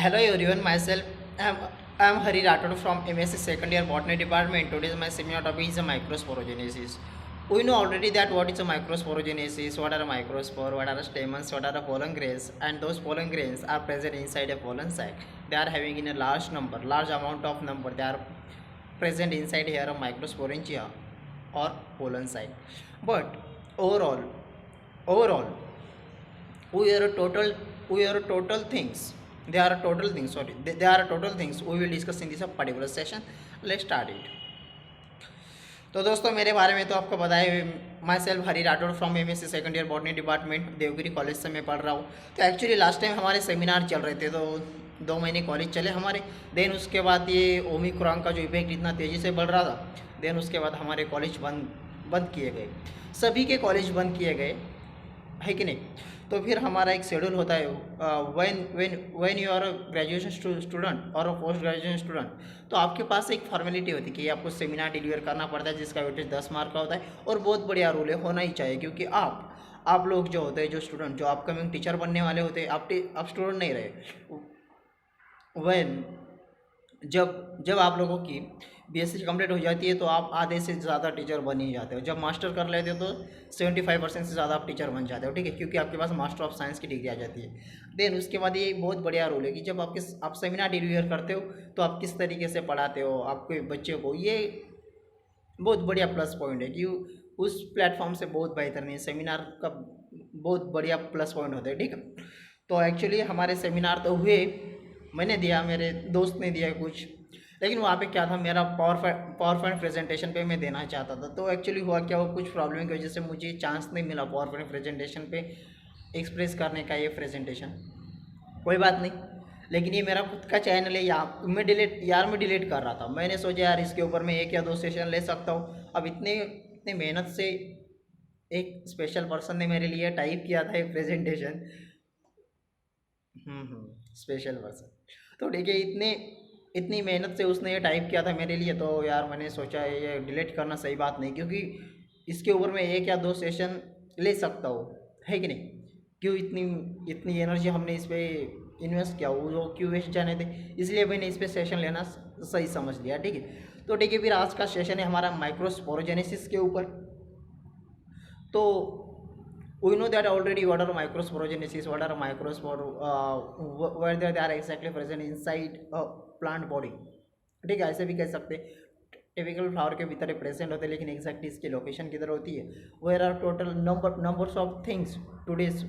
Hello everyone, myself I am Hari Rathod from MSc Second Year Botany Department. Today's my seminar topic is a microsporogenesis. We know already that what is a microsporogenesis, what are a microspore, what are the stamens, what are the pollen grains, and those pollen grains are present inside a pollen sac. They are having in a large number, large amount of number. They are present inside here a microsporangia or pollen sac. But overall, overall we are a total things, they are a total things, sorry, they are a total things we will discuss in this particular session. Let's start it. तो दोस्तों मेरे बारे में तो आपको पता है, myself Hari Rathod from MSc second year botany department, Devgiri college से मैं पढ़ रहा हूँ. तो एक्चुअली लास्ट टाइम हमारे सेमिनार चल रहे थे, तो 2 महीने कॉलेज चले हमारे. देन उसके बाद ये ओमिक्रॉन का जो इफेक्ट इतना तेज़ी से बढ़ रहा था, देन उसके बाद हमारे कॉलेज बंद किए गए, सभी के कॉलेज बंद किए गए, है कि नहीं. तो फिर हमारा एक शेड्यूल होता है, when you are a graduation student और अ पोस्ट ग्रेजुएशन स्टूडेंट, तो आपके पास एक फॉर्मेलिटी होती है कि आपको सेमिनार डिलीवर करना पड़ता है, जिसका वेटेज 10 मार्क का होता है. और बहुत बढ़िया रूल है, होना ही चाहिए, क्योंकि आप लोग जो होते हैं, जो स्टूडेंट जो अपकमिंग टीचर बनने वाले होते हैं, आप स्टूडेंट नहीं रहे. व्हेन जब आप लोगों की बीएससी कंप्लीट हो जाती है, तो आप आधे से ज़्यादा टीचर बन ही जाते हो. जब मास्टर कर लेते हो तो 75% से ज़्यादा आप टीचर बन जाते हो, ठीक है, क्योंकि आपके पास मास्टर ऑफ साइंस की डिग्री आ जाती है. देन उसके बाद ये बहुत बढ़िया रूल है कि जब आप सेमिनार डिलीवर करते हो, तो आप किस तरीके से पढ़ाते हो आपके बच्चे को, ये बहुत बढ़िया प्लस पॉइंट है कि उस प्लेटफॉर्म से बहुत बेहतर नहीं, सेमिनार का बहुत बढ़िया प्लस पॉइंट होता है, ठीक है. तो एक्चुअली हमारे सेमिनार तो हुए, मैंने दिया, मेरे दोस्त ने दिया कुछ, लेकिन वहाँ पे क्या था, मेरा पावर पॉइंट प्रेजेंटेशन पे मैं देना चाहता था. तो एक्चुअली हुआ क्या, वो कुछ प्रॉब्लम की वजह से मुझे चांस नहीं मिला पावर पॉइंट प्रेजेंटेशन पे एक्सप्रेस करने का, ये प्रेजेंटेशन. कोई बात नहीं, लेकिन ये मेरा खुद का चैनल है, मैं डिलीट कर रहा था. मैंने सोचा यार इसके ऊपर मैं 1 या 2 सेशन ले सकता हूँ. अब इतने मेहनत से एक स्पेशल पर्सन ने मेरे लिए टाइप किया था एक प्रेजेंटेशन, स्पेशल पर्सन. तो ठीक है, इतनी मेहनत से उसने ये टाइप किया था मेरे लिए, तो यार मैंने सोचा ये डिलीट करना सही बात नहीं, क्योंकि इसके ऊपर मैं 1 या 2 सेशन ले सकता हूँ, है कि नहीं. क्यों इतनी एनर्जी हमने इस पर इन्वेस्ट किया, वो क्यों वेस्ट जाने थे, इसलिए मैंने इस पर सेशन लेना सही समझ लिया, ठीक है. तो ठीक है, फिर आज का सेशन है हमारा माइक्रोस्पोरोजेनेसिस के ऊपर. तो we know that already what are microsporogenesis, what are microspore, where they are exactly present inside a plant body, ठीक है, ऐसे भी कह सकते हैं. टिपिकल फ्लावर के भीतर प्रेजेंट होते हैं, लेकिन एग्जैक्टली इसकी लोकेशन किधर होती है. Where are total numbers of things today's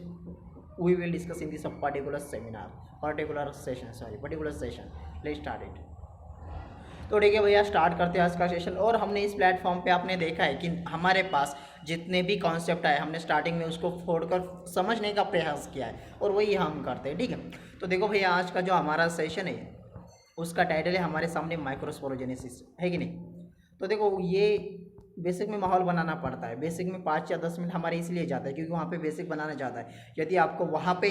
we will discuss in this particular session. Let's start it. तो ठीक है भैया, स्टार्ट करते हैं आज का सेशन. और हमने इस प्लेटफॉर्म पे आपने देखा है कि हमारे पास जितने भी कॉन्सेप्ट आए, हमने स्टार्टिंग में उसको फोड़कर समझने का प्रयास किया है, और वही हम करते हैं, ठीक है. तो देखो भैया, आज का जो हमारा सेशन है उसका टाइटल है हमारे सामने माइक्रोस्पोरोजेनेसिस, है कि नहीं. तो देखो, ये बेसिक में माहौल बनाना पड़ता है. बेसिक में 5 या 10 मिनट हमारे इसलिए जाता है क्योंकि वहाँ पे बेसिक बनाना चाहता है. यदि आपको वहाँ पे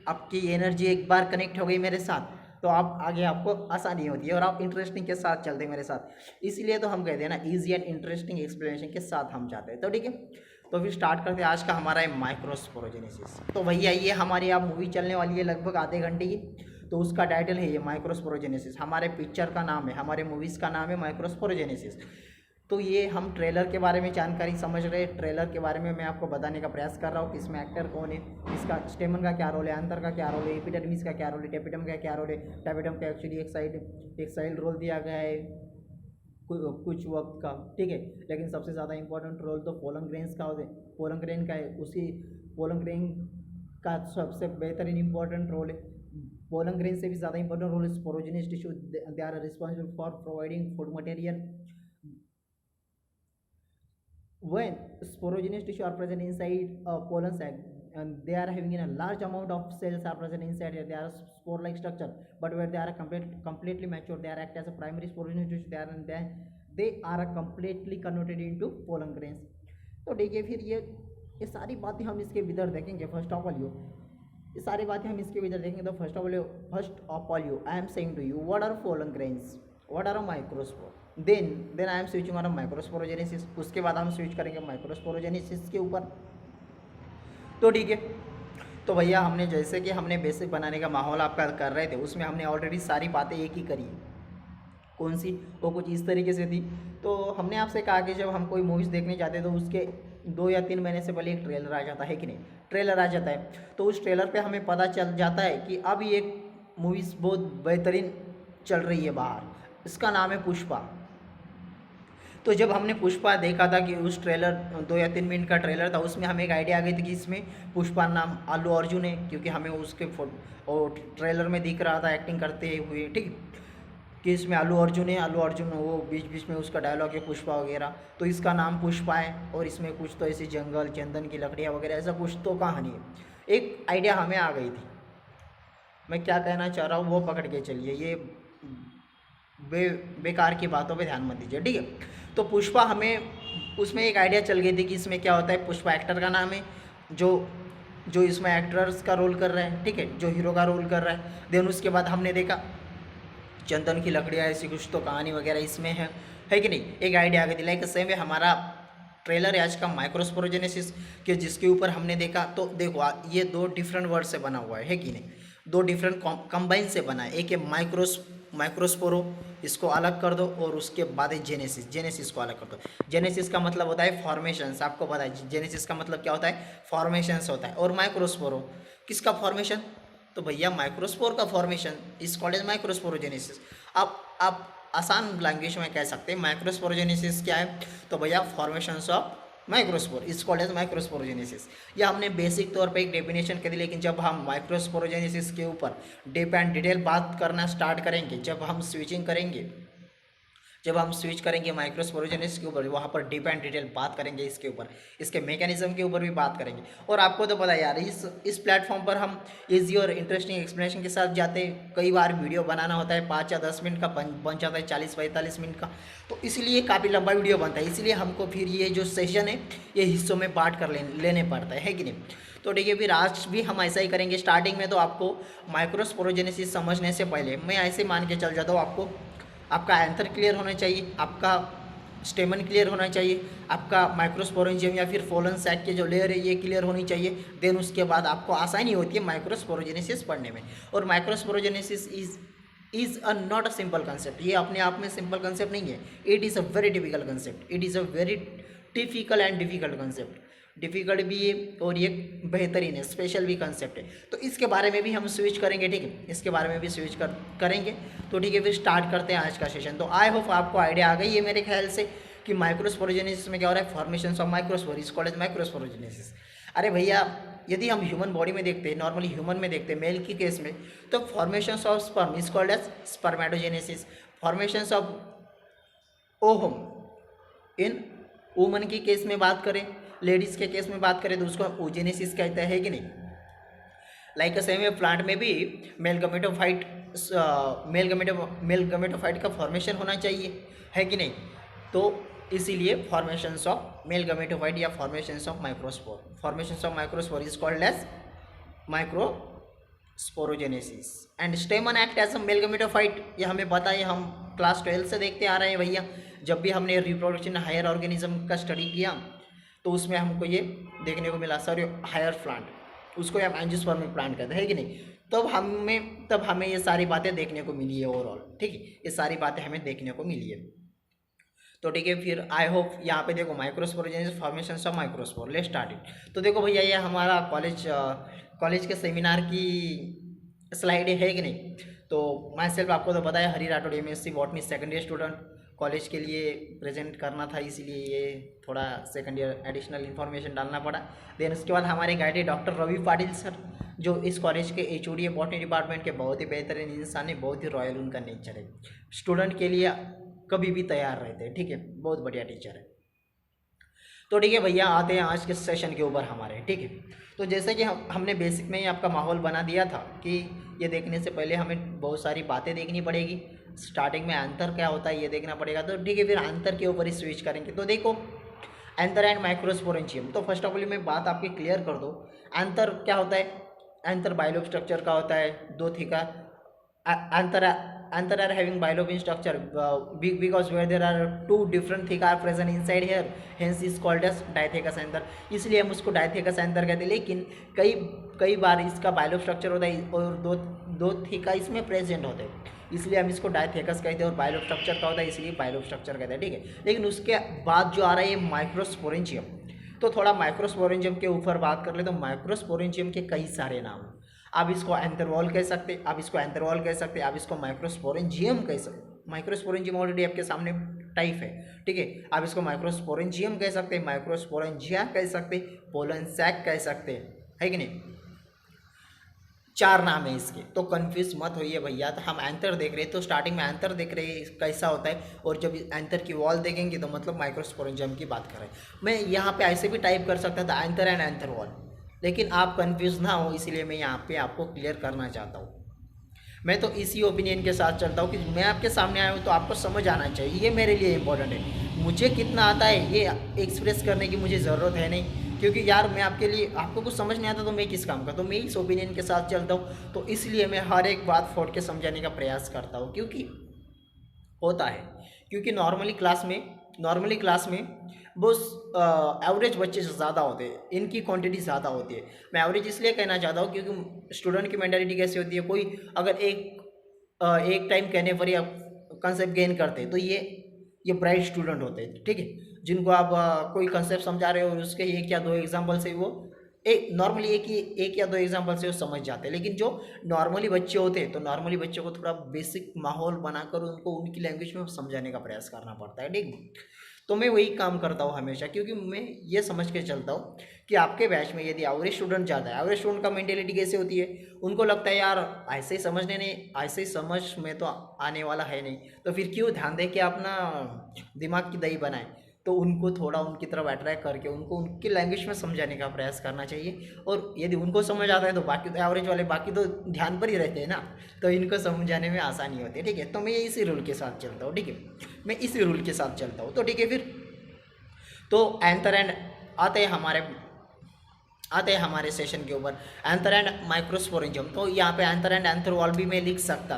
आपकी एनर्जी एक बार कनेक्ट हो गई मेरे साथ, तो आप आगे आपको आसानी होती है और आप इंटरेस्टिंग के साथ चलते हैं मेरे साथ. इसलिए तो हम कहते हैं ना, ईजी एंड इंटरेस्टिंग एक्सप्लेनेशन के साथ हम जाते हैं. तो ठीक है, तो फिर स्टार्ट करते हैं आज का हमारा है माइक्रोस्पोरोजेनेसिस. तो भैया ये हमारी आप मूवी चलने वाली है लगभग आधे घंटे की, तो उसका टाइटल है ये माइक्रोस्पोरोजेनेसिस. हमारे पिक्चर का नाम है, हमारे मूवीज़ का नाम है माइक्रोस्पोरोजेनेसिस. तो ये हम ट्रेलर के बारे में जानकारी समझ रहे हैं. ट्रेलर के बारे में मैं आपको बताने का प्रयास कर रहा हूँ कि इसमें एक्टर कौन है, इसका स्टेमन का क्या रोल है, अंतर का क्या रोल है, एपिडर्मिस का क्या रोल है, टेपिडम का क्या रोल है. टेपिडम का एक्चुअली एक साइड रोल दिया गया है कुछ वक्त का, ठीक है. लेकिन सबसे ज़्यादा इंपॉर्टेंट रोल तो पोलन ग्रेन्स का होता है, पोलन ग्रेन का है. उसी पोलन ग्रेन का सबसे बेहतरीन इंपॉर्टेंट रोल है. पोलन ग्रेन से भी ज़्यादा इंपॉर्टेंट रोल है sporogenous tissue. They are responsible for providing food material. When sporogenous tissue are present inside a pollen sac, and they are having a large amount of cells are present inside it, they are spore-like structure. But where they are completely mature, they are act as a primary sporogenous tissue. They are completely converted into pollen grains. तो देखिए, फिर ये सारी बातें हम इसके भीतर देखेंगे. फर्स्ट ऑफ ऑल ये सारी बातें हम इसके भीतर देखेंगे. तो first of all I am saying to you what are pollen grains, what are a microspore. Then I am switching on microsporogenesis. उसके बाद हम स्विच करेंगे माइक्रोस्पोरोजेनेसिस के ऊपर. तो ठीक है, तो भैया हमने जैसे कि हमने बेसिक बनाने का माहौल आपका कर रहे थे, उसमें हमने ऑलरेडी सारी बातें एक ही करी है। कौन सी? वो कुछ इस तरीके से थी। तो हमने आपसे कहा कि जब हम कोई मूवीज़ देखने जाते हैं तो उसके 2 या 3 महीने से पहले एक ट्रेलर आ जाता है कि नहीं, ट्रेलर आ जाता है। तो उस ट्रेलर पे हमें पता चल जाता है कि अब ये मूवीज़ बहुत बेहतरीन चल रही है बाहर, इसका नाम है पुष्पा। तो जब हमने पुष्पा देखा था कि उस ट्रेलर 2 या 3 मिनट का ट्रेलर था, उसमें हमें एक आइडिया आ गई थी कि इसमें पुष्पा नाम अल्लू अर्जुन है, क्योंकि हमें उसके और ट्रेलर में दिख रहा था एक्टिंग करते हुए, ठीक, कि इसमें अल्लू अर्जुन है, अल्लू अर्जुन वो बीच बीच में उसका डायलॉग है पुष्पा वगैरह, तो इसका नाम पुष्पा है और इसमें कुछ तो ऐसे जंगल चंदन की लकड़ियाँ वगैरह ऐसा कुछ तो कहानी है। एक आइडिया हमें आ गई थी। मैं क्या कहना चाह रहा हूँ वो पकड़ के चलिए, ये बेकार की बातों पे ध्यान मत दीजिए, ठीक है। तो पुष्पा हमें उसमें एक आइडिया चल गई थी कि इसमें क्या होता है, पुष्पा एक्टर का नाम है जो जो इसमें एक्टर्स का रोल कर रहा है, ठीक है, जो हीरो का रोल कर रहा है। देन उसके बाद हमने देखा चंदन की लकड़ियाँ ऐसी कुछ तो कहानी वगैरह इसमें है कि नहीं। एक आइडिया आ गई थी। लाइक सेम है हमारा ट्रेलर है आज का माइक्रोस्पोरोजेनेसिस के, जिसके ऊपर हमने देखा तो देखो ये 2 डिफरेंट वर्ड से बना हुआ है कि नहीं, 2 डिफरेंट कंबाइन से बना है। एक है माइक्रोस्पोरो, इसको अलग कर दो, और उसके बाद है जेनेसिस को अलग कर दो। जेनेसिस का मतलब होता है फॉर्मेशंस, आपको पता है जेनेसिस का मतलब क्या होता है, फॉर्मेशंस होता है। और माइक्रोस्पोरो किसका फॉर्मेशन, तो भैया माइक्रोस्पोर का फॉर्मेशन इस कॉलेज माइक्रोस्पोरोजेनेसिस। आप आसान लैंग्वेज में कह सकते हैं माइक्रोस्पोरोजेनेसिस क्या है, तो भैया फॉर्मेशंस ऑफ माइक्रोस्पोर इस कॉलेज माइक्रोस्पोरोजेनेसिस। यह हमने बेसिक तौर पे एक डेफिनेशन कर दी, लेकिन जब हम माइक्रोस्पोरोजेनेसिस के ऊपर डीप एंड डिटेल बात करना स्टार्ट करेंगे, जब हम स्विच करेंगे माइक्रोस्पोरोजेनेसिस के ऊपर, वहाँ पर डीप एंड डिटेल बात करेंगे इसके ऊपर, इसके मैकेनिज्म के ऊपर भी बात करेंगे। और आपको तो पता है यार, इस प्लेटफॉर्म पर हम इजी और इंटरेस्टिंग एक्सप्लेनेशन के साथ जाते हैं। कई बार वीडियो बनाना होता है 5 या 10 मिनट का, बन जाता है 40-45 मिनट का, तो इसीलिए काफ़ी लंबा वीडियो बनता है। इसीलिए हमको फिर ये जो सेशन है ये हिस्सों में बांट कर लेने पड़ता है कि नहीं। तो ठीक है, फिर आज भी हम ऐसा ही करेंगे। स्टार्टिंग में तो आपको माइक्रोस्पोरोजेनेसिस समझने से पहले मैं ऐसे मान के चल जाता हूँ, आपका एंथर क्लियर होना चाहिए, आपका स्टेमन क्लियर होना चाहिए, आपका माइक्रोस्पोरेंजियम या फिर फोलन सैक के जो लेयर है ये क्लियर होनी चाहिए। देन उसके बाद आपको आसानी होती है माइक्रोस्पोरोजेनेसिस पढ़ने में। और microsporogenesis is a not a simple concept, ये अपने आप में सिंपल कंसेप्ट नहीं है। It is a very difficult concept, it is a very typical and difficult concept. Difficult भी है और ये बेहतरीन है, स्पेशल भी कंसेप्ट है। तो इसके बारे में भी हम स्विच करेंगे, ठीक है, इसके बारे में भी स्विच करेंगे। तो ठीक है, फिर स्टार्ट करते हैं आज का सेशन। तो आई होप आपको आइडिया आ गई है मेरे ख्याल से कि माइक्रोस्पोरोजेनेसिस में क्या हो रहा है, फॉर्मेशन ऑफ माइक्रोस्पोर इस कॉलेज माइक्रोस्पोरोजेनेसिस। अरे भैया, यदि हम ह्यूमन बॉडी में देखते हैं, नॉर्मली ह्यूमन में देखते हैं मेल की केस में, तो formation of sperm is called as spermatogenesis. Formation of ovum in woman की केस में बात करें, लेडीज़ के केस में बात करें तो उसको ओजेनेसिस कहते हैं कि नहीं। लाइक सेम है प्लांट में भी मेल गमेटोफाइट का फॉर्मेशन होना चाहिए, है कि नहीं। तो इसीलिए फॉर्मेशंस ऑफ मेल गमेटोफाइट या formations of microspore is called as microsporogenesis. And stamen act as a male gametophyte, ये हमें पता है, हम क्लास 12 से देखते आ रहे हैं भैया। जब भी हमने रिप्रोडक्शन हायर ऑर्गेनिज्म का स्टडी किया तो उसमें हमको ये देखने को मिला, सॉरी हायर प्लांट, उसको हम एंजियोस्पर्मिक प्लांट कहते हैं कि नहीं। तब हमें ये सारी बातें देखने को मिली है ओवरऑल, ठीक है, ये सारी बातें हमें देखने को मिली है। तो ठीक है, फिर आई होप यहाँ पे देखो microsporogenesis formations of microspore, let's start it. तो देखो भैया, ये हमारा कॉलेज के सेमिनार की स्लाइड है कि नहीं। तो माई सेल्फ, आपको तो पता है, Hari Rathore MSc botany second year student, college के लिए प्रेजेंट करना था, इसीलिए ये थोड़ा सेकंड ईयर एडिशनल इन्फॉर्मेशन डालना पड़ा। देन उसके बाद हमारे guide doctor Ravi Patil sir, जो इस कॉलेज के HOD है बॉटनी डिपार्टमेंट के, बहुत ही बेहतरीन इंसान है, बहुत ही रॉयल उनका नेचर है, स्टूडेंट के लिए कभी भी तैयार रहते हैं, ठीक है, बहुत बढ़िया टीचर है। तो ठीक है भैया, आते हैं आज के सेशन के ऊपर हमारे, ठीक है। तो जैसे कि हमने बेसिक में ही आपका माहौल बना दिया था कि ये देखने से पहले हमें बहुत सारी बातें देखनी पड़ेगी। स्टार्टिंग में आंतर क्या होता है ये देखना पड़ेगा। तो ठीक है, फिर आंतर के ऊपर ही स्विच करेंगे। तो देखो, एंथर एंड माइक्रोस्पोरेंजियम, तो फर्स्ट ऑफ ऑल मैं बात आपकी क्लियर कर दूँ। एंथर क्या होता है, एंथर बाइलोब स्ट्रक्चर का होता है, 2 theca anther anther are having bilobium structure because where there are two different thick are present inside here, hence is called as dithecous anther, इसलिए हम उसको डाइथेकस एंथर कहते हैं। लेकिन कई कई बार इसका बाइलोब स्ट्रक्चर होता है और दो दो थिका इसमें प्रेजेंट होते हैं, इसलिए हम इसको डाइथेकस कहते हैं। और बाइलोब स्ट्रक्चर का होता है इसलिए बाइलोब स्ट्रक्चर कहते हैं, ठीक है। लेकिन उसके बाद जो आ रहा है ये माइक्रोस्पोरेंजियम, तो थोड़ा माइक्रोस्पोरेंजियम के ऊपर बात कर ले तो माइक्रोस्पोरेंजियम के कई सारे नाम हैं। आप इसको एंथरवॉल कह सकते, आप इसको एंथरवॉल कह सकते, आप इसको माइक्रोस्पोरेंजियम कह सकते। माइक्रोस्पोरेंजियम ऑलरेडी आपके सामने टाइप है, ठीक है। आप इसको माइक्रोस्पोरेंजियम कह सकते, माइक्रोस्पोरेंजिया कह सकते, पोलन सैक कह सकते, है कि नहीं। चार नाम है इसके, तो कंफ्यूज मत होइए भैया। तो हम एंथर देख रहे हैं, तो स्टार्टिंग में एंथर देख रहे हैं कैसा होता है, और जब एंथर की वॉल देखेंगे तो मतलब माइक्रोस्पोरेंजियम की बात कर रहे हैं। मैं यहाँ पे ऐसे भी टाइप कर सकता था एंथर एंड एंथर वॉल, लेकिन आप कंफ्यूज ना हो इसलिए मैं यहाँ पे आपको क्लियर करना चाहता हूँ। मैं तो इसी ओपिनियन के साथ चलता हूँ कि मैं आपके सामने आया हूँ तो आपको समझ आना चाहिए, ये मेरे लिए इंपॉर्टेंट है। मुझे कितना आता है ये एक्सप्रेस करने की मुझे ज़रूरत है नहीं, क्योंकि यार मैं आपके लिए, आपको कुछ समझ नहीं आता तो मैं किस काम का, तो मैं इस ओपिनियन के साथ चलता हूँ। तो इसलिए मैं हर एक बात फोड़ के समझाने का प्रयास करता हूँ, क्योंकि होता है, क्योंकि नॉर्मली क्लास में बहुत एवरेज बच्चे ज़्यादा होते हैं, इनकी क्वांटिटी ज़्यादा होती है। मैं एवरेज इसलिए कहना चाहता हूँ क्योंकि स्टूडेंट की मेंटालिटी कैसी होती है, कोई अगर एक टाइम कहने पर या कंसेप्ट गेन करते हैं तो ये ब्राइट स्टूडेंट होते हैं, ठीक है, जिनको आप कोई कंसेप्ट समझा रहे हो और उसके एक या दो एग्जाम्पल से वो नॉर्मली एक या दो एग्जाम्पल से वो समझ जाते हैं। लेकिन जो नॉर्मली बच्चे होते हैं तो नॉर्मली बच्चों को थोड़ा बेसिक माहौल बनाकर उनको उनकी लैंग्वेज में समझाने का प्रयास करना पड़ता है, ठीक। तो मैं वही काम करता हूँ हमेशा, क्योंकि मैं ये समझ के चलता हूँ कि आपके बैच में यदि एवरेज स्टूडेंट ज़्यादा है, एवरेज स्टूडेंट का मेंटेलिटी कैसे होती है, उनको लगता है यार ऐसे ही समझने नहीं, ऐसे ही समझ में तो आने वाला है नहीं, तो फिर क्यों ध्यान दे के अपना दिमाग की दही बनाए। तो उनको थोड़ा उनकी तरफ अट्रैक्ट करके उनको उनकी लैंग्वेज में समझाने का प्रयास करना चाहिए। और यदि उनको समझ आता है तो बाकी तो एवरेज वाले बाकी तो ध्यान पर ही रहते हैं ना, तो इनको समझाने में आसानी होती है, ठीक है। तो मैं इसी रूल के साथ चलता हूँ, ठीक है, मैं इसी रूल के साथ चलता हूँ। तो ठीक है, फिर तो एंथर एंड आते हैं हमारे सेशन के ऊपर, एंथर एंड माइक्रोस्पोरेंजियम। तो यहाँ पे एंथर एंड एंथर वॉल भी मैं लिख सकता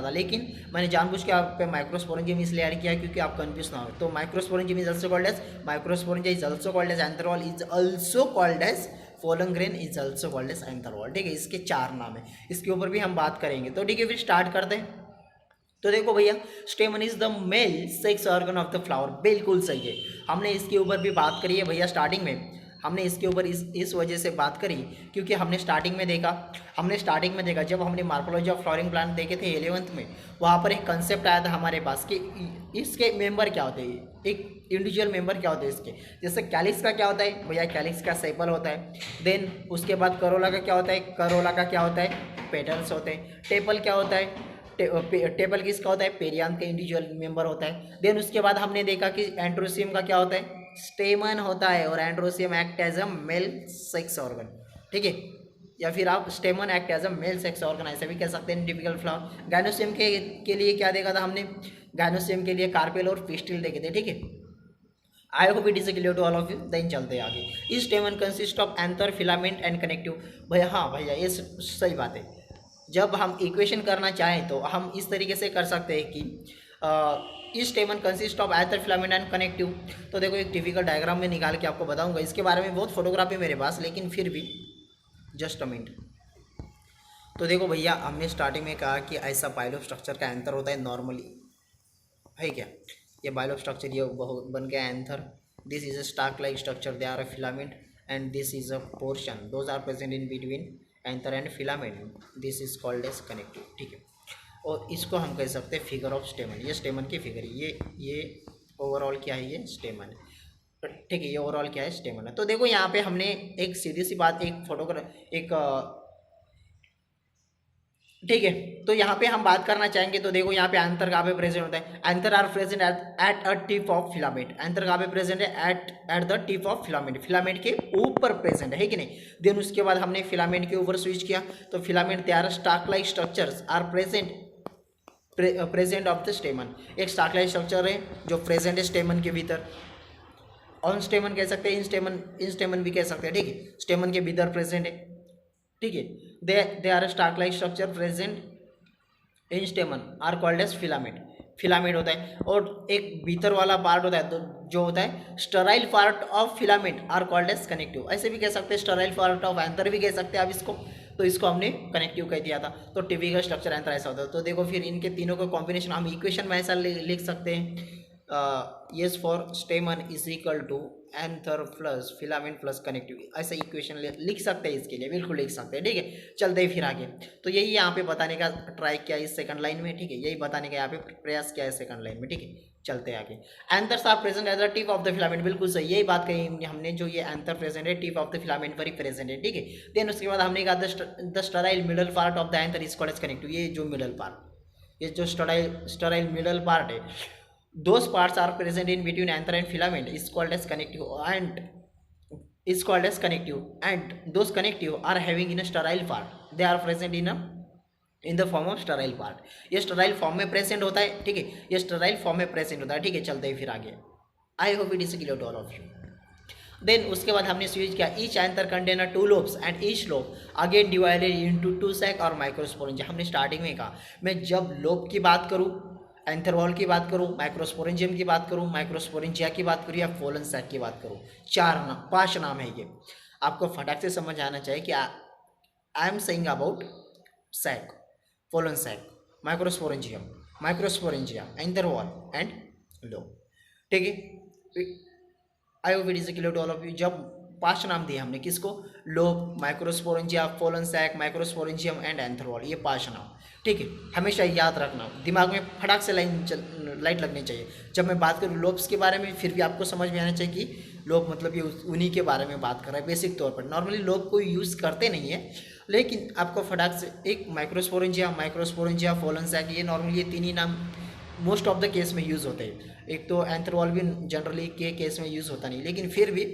था, लेकिन मैंने जानबूझ के आप पे माइक्रोस्पोरेंजियम इसलिए ऐड किया क्योंकि आप कंफ्यूज ना हो। तो microsporangium is also called as microsporangium, is also called as anther wall, is also called as pollen grain, is also called as anther wall, ठीक है। इसके चार नाम है, इसके ऊपर भी हम बात करेंगे। तो ठीक है, फिर स्टार्ट करते हैं। तो देखो भैया, स्टेमन is the mail sex organ of the flower, बिल्कुल सही है। हमने इसके ऊपर भी बात करी है भैया, स्टार्टिंग में हमने इसके ऊपर इस वजह से बात करी क्योंकि हमने स्टार्टिंग में देखा जब हमने मार्फोलॉजी ऑफ फ्लावरिंग प्लांट देखे थे 11th में, वहाँ पर एक कंसेप्ट आया था हमारे पास कि इसके मेंबर क्या होते हैं, एक इंडिविजुअल मेंबर क्या होते हैं इसके। जैसे कैलिक्स का क्या होता है भैया, कैलिक्स का सेपल होता है। देन उसके बाद करोला का क्या होता है, करोला का क्या होता है, पेटल्स होते हैं। टेपल क्या होता है, टेबल किसका होता है, पेरियांथ का इंडिविजुअल मेंबर होता है। देन उसके बाद हमने देखा कि एंड्रोसियम का क्या होता है, स्टेमन होता है, और androecium act as a male sex organ, ठीक है, या फिर आप stamen act as a male sex organ ऐसे भी कह सकते हैं। टिपिकल फ्लावर गायनोसियम के लिए क्या देखा था हमने, गायनोसियम के लिए कार्पेल और पिस्टिल देखे थे, ठीक है। I hope it is clear to all of you. Then चलते हैं आगे। इस stamen consist of anther, filament and connective. भैया हाँ भैया, ये सही बात है। जब हम इक्वेशन करना चाहें तो हम इस तरीके से कर सकते हैं कि इस stamen consist of anther, filament and connective. तो देखो एक टिपिकल डायग्राम में निकाल के आपको बताऊंगा, इसके बारे में बहुत फोटोग्राफी है मेरे पास, लेकिन फिर भी जस्ट अ मिनट। तो देखो भैया, हमने स्टार्टिंग में कहा कि ऐसा बाइलोब स्ट्रक्चर का एंथर होता है नॉर्मली, है क्या। ये बाइलोब स्ट्रक्चर ये बन गया anther. This is a stalk like structure, they are a filament and this is a portion, those are present in between anther and filament, this is called as connective, ठीक है। और इसको हम कह सकते हैं फिगर ऑफ स्टेमन, ये स्टेमन की फिगर है, ये ओवरऑल क्या है, ये स्टेमन है, ठीक है, ये ओवरऑल क्या है, स्टेमन है। तो देखो यहाँ पे हमने एक सीधी सी बात, एक ठीक है, तो यहाँ पे हम बात करना चाहेंगे। तो देखो यहाँ पे एंथर कहाँ पे प्रेजेंट होता है, anther are present at a tip of filament. Anther कहाँ पे प्रेजेंट है, at the tip of filament, filament के ऊपर प्रेजेंट है कि नहीं। देन उसके बाद हमने फिलामेंट के ऊपर स्विच किया, तो filament they are stalk like structures are present of the stamen. एक स्टार्क लाइक स्ट्रक्चर है जो प्रेजेंट है स्टेमन के भीतर, ऑन स्टेमन कह सकते हैं, इन स्टेमन भी कह सकते हैं, ठीक है, स्टेमन के भीतर प्रेजेंट है, ठीक है। They are stalk like structure present in stamen are called as filament. Filament होता है, और एक भीतर वाला पार्ट होता है जो होता है sterile part of filament are called as connective. ऐसे भी कह सकते हैं, स्टराइल पार्ट ऑफ एंथर भी कह सकते हैं आप इसको, तो इसको हमने कनेक्टिव कह दिया था। तो टिपिकल स्ट्रक्चर एंथर ऐसा होता है। तो देखो फिर इनके तीनों का कॉम्बिनेशन हम इक्वेशन में ऐसा लिख सकते हैं, yes for stamen is equal to anther plus filament plus connective, ऐसा इक्वेशन लिख सकते हैं इसके लिए, बिल्कुल लिख सकते हैं। ठीक है, चलते हैं फिर आगे। तो यही यहाँ पे बताने का ट्राई किया इस सेकंड लाइन में। ठीक है, यही बताने का यहाँ पे प्रयास किया है सेकंड लाइन में। ठीक है, चलते हैं आगे। Anthers are present as the tip of the filament, बिल्कुल सही, यही बात कही हमने, जो ये एंथर प्रेजेंट है टिप ऑफ द फिलामेंट पर ही प्रेजेंट है। ठीक है, देन उसके बाद हमने कहा the sterile middle part of the anther is called as connective. ये जो मिडल पार्ट, ये जो स्टराइल मिडल पार्ट है, those parts are present in between anther and filament is called as connective, and those connective are having in a sterile part, they are present in the form of sterile part। ये sterile form में present होता है। ठीक है, ये sterile form में present होता है। ठीक है, चलते हैं फिर आगे। I hope it is clear to all of you। Then उसके बाद हमने स्विच किया, each anther contain 2 lobes and each lobe again divided into 2 sac और माइक्रोस्पोरेंजिया। हमने स्टार्टिंग में कहा, मैं जब लोब की बात करूँ, एंथर वॉल की बात करूँ, माइक्रोस्पोरेंजियम की बात करूँ, माइक्रोस्पोरेंजिया की बात करूँ, या फोलन सैक की बात करूँ, 5 नाम है ये। आपको फटाक से समझ आना चाहिए कि I am saying about sac, pollen sac, microsporangia, anther wall and lobe. ठीक है, I hope it is clear to all of you. जब 5 नाम दिए हमने किसको, lobe, microsporangia, pollen sac, microsporangium and anther wall, ये 5 नाम। ठीक है, हमेशा याद रखना, दिमाग में फटाक से लाइट लगनी चाहिए। जब मैं बात करूँ लोब्स के बारे में, फिर भी आपको समझ में आना चाहिए कि लोब मतलब ये उन्हीं के बारे में बात कर रहा है बेसिक तौर पर। नॉर्मली लोब कोई यूज़ करते नहीं है, लेकिन आपको फटाक से एक माइक्रोस्पोरेंजिया, फोलन सैक, ये नॉर्मली ये 3 ही नाम मोस्ट ऑफ द केस में यूज़ होते हैं। एक तो एंथर वॉल भी जनरली के केस में यूज़ होता नहीं, लेकिन फिर भी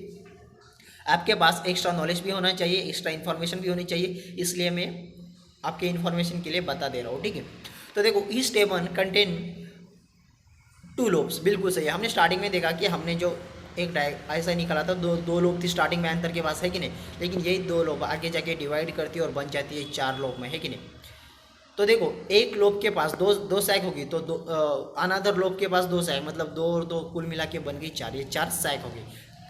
आपके पास एक्स्ट्रा नॉलेज भी होना चाहिए, एक्स्ट्रा इन्फॉर्मेशन भी होनी चाहिए, इसलिए मैं आपके इन्फॉर्मेशन के लिए बता दे रहा हूँ। ठीक है, तो देखो ईच टेबल कंटेन 2 लोब्स, बिल्कुल सही है। हमने स्टार्टिंग में देखा कि हमने जो एक ऐसा निकाला था, दो लोब थी स्टार्टिंग में एंथर के पास, है कि नहीं, लेकिन यही 2 लोब आगे जाके डिवाइड करती है और बन जाती है 4 लोब में, है कि नहीं। तो देखो एक लोब के पास दो सैक होगी, तो अनदर लोब के पास 2 सैक, मतलब 2 और 2 कुल मिला के बन गई 4, ये 4 सैक होगी।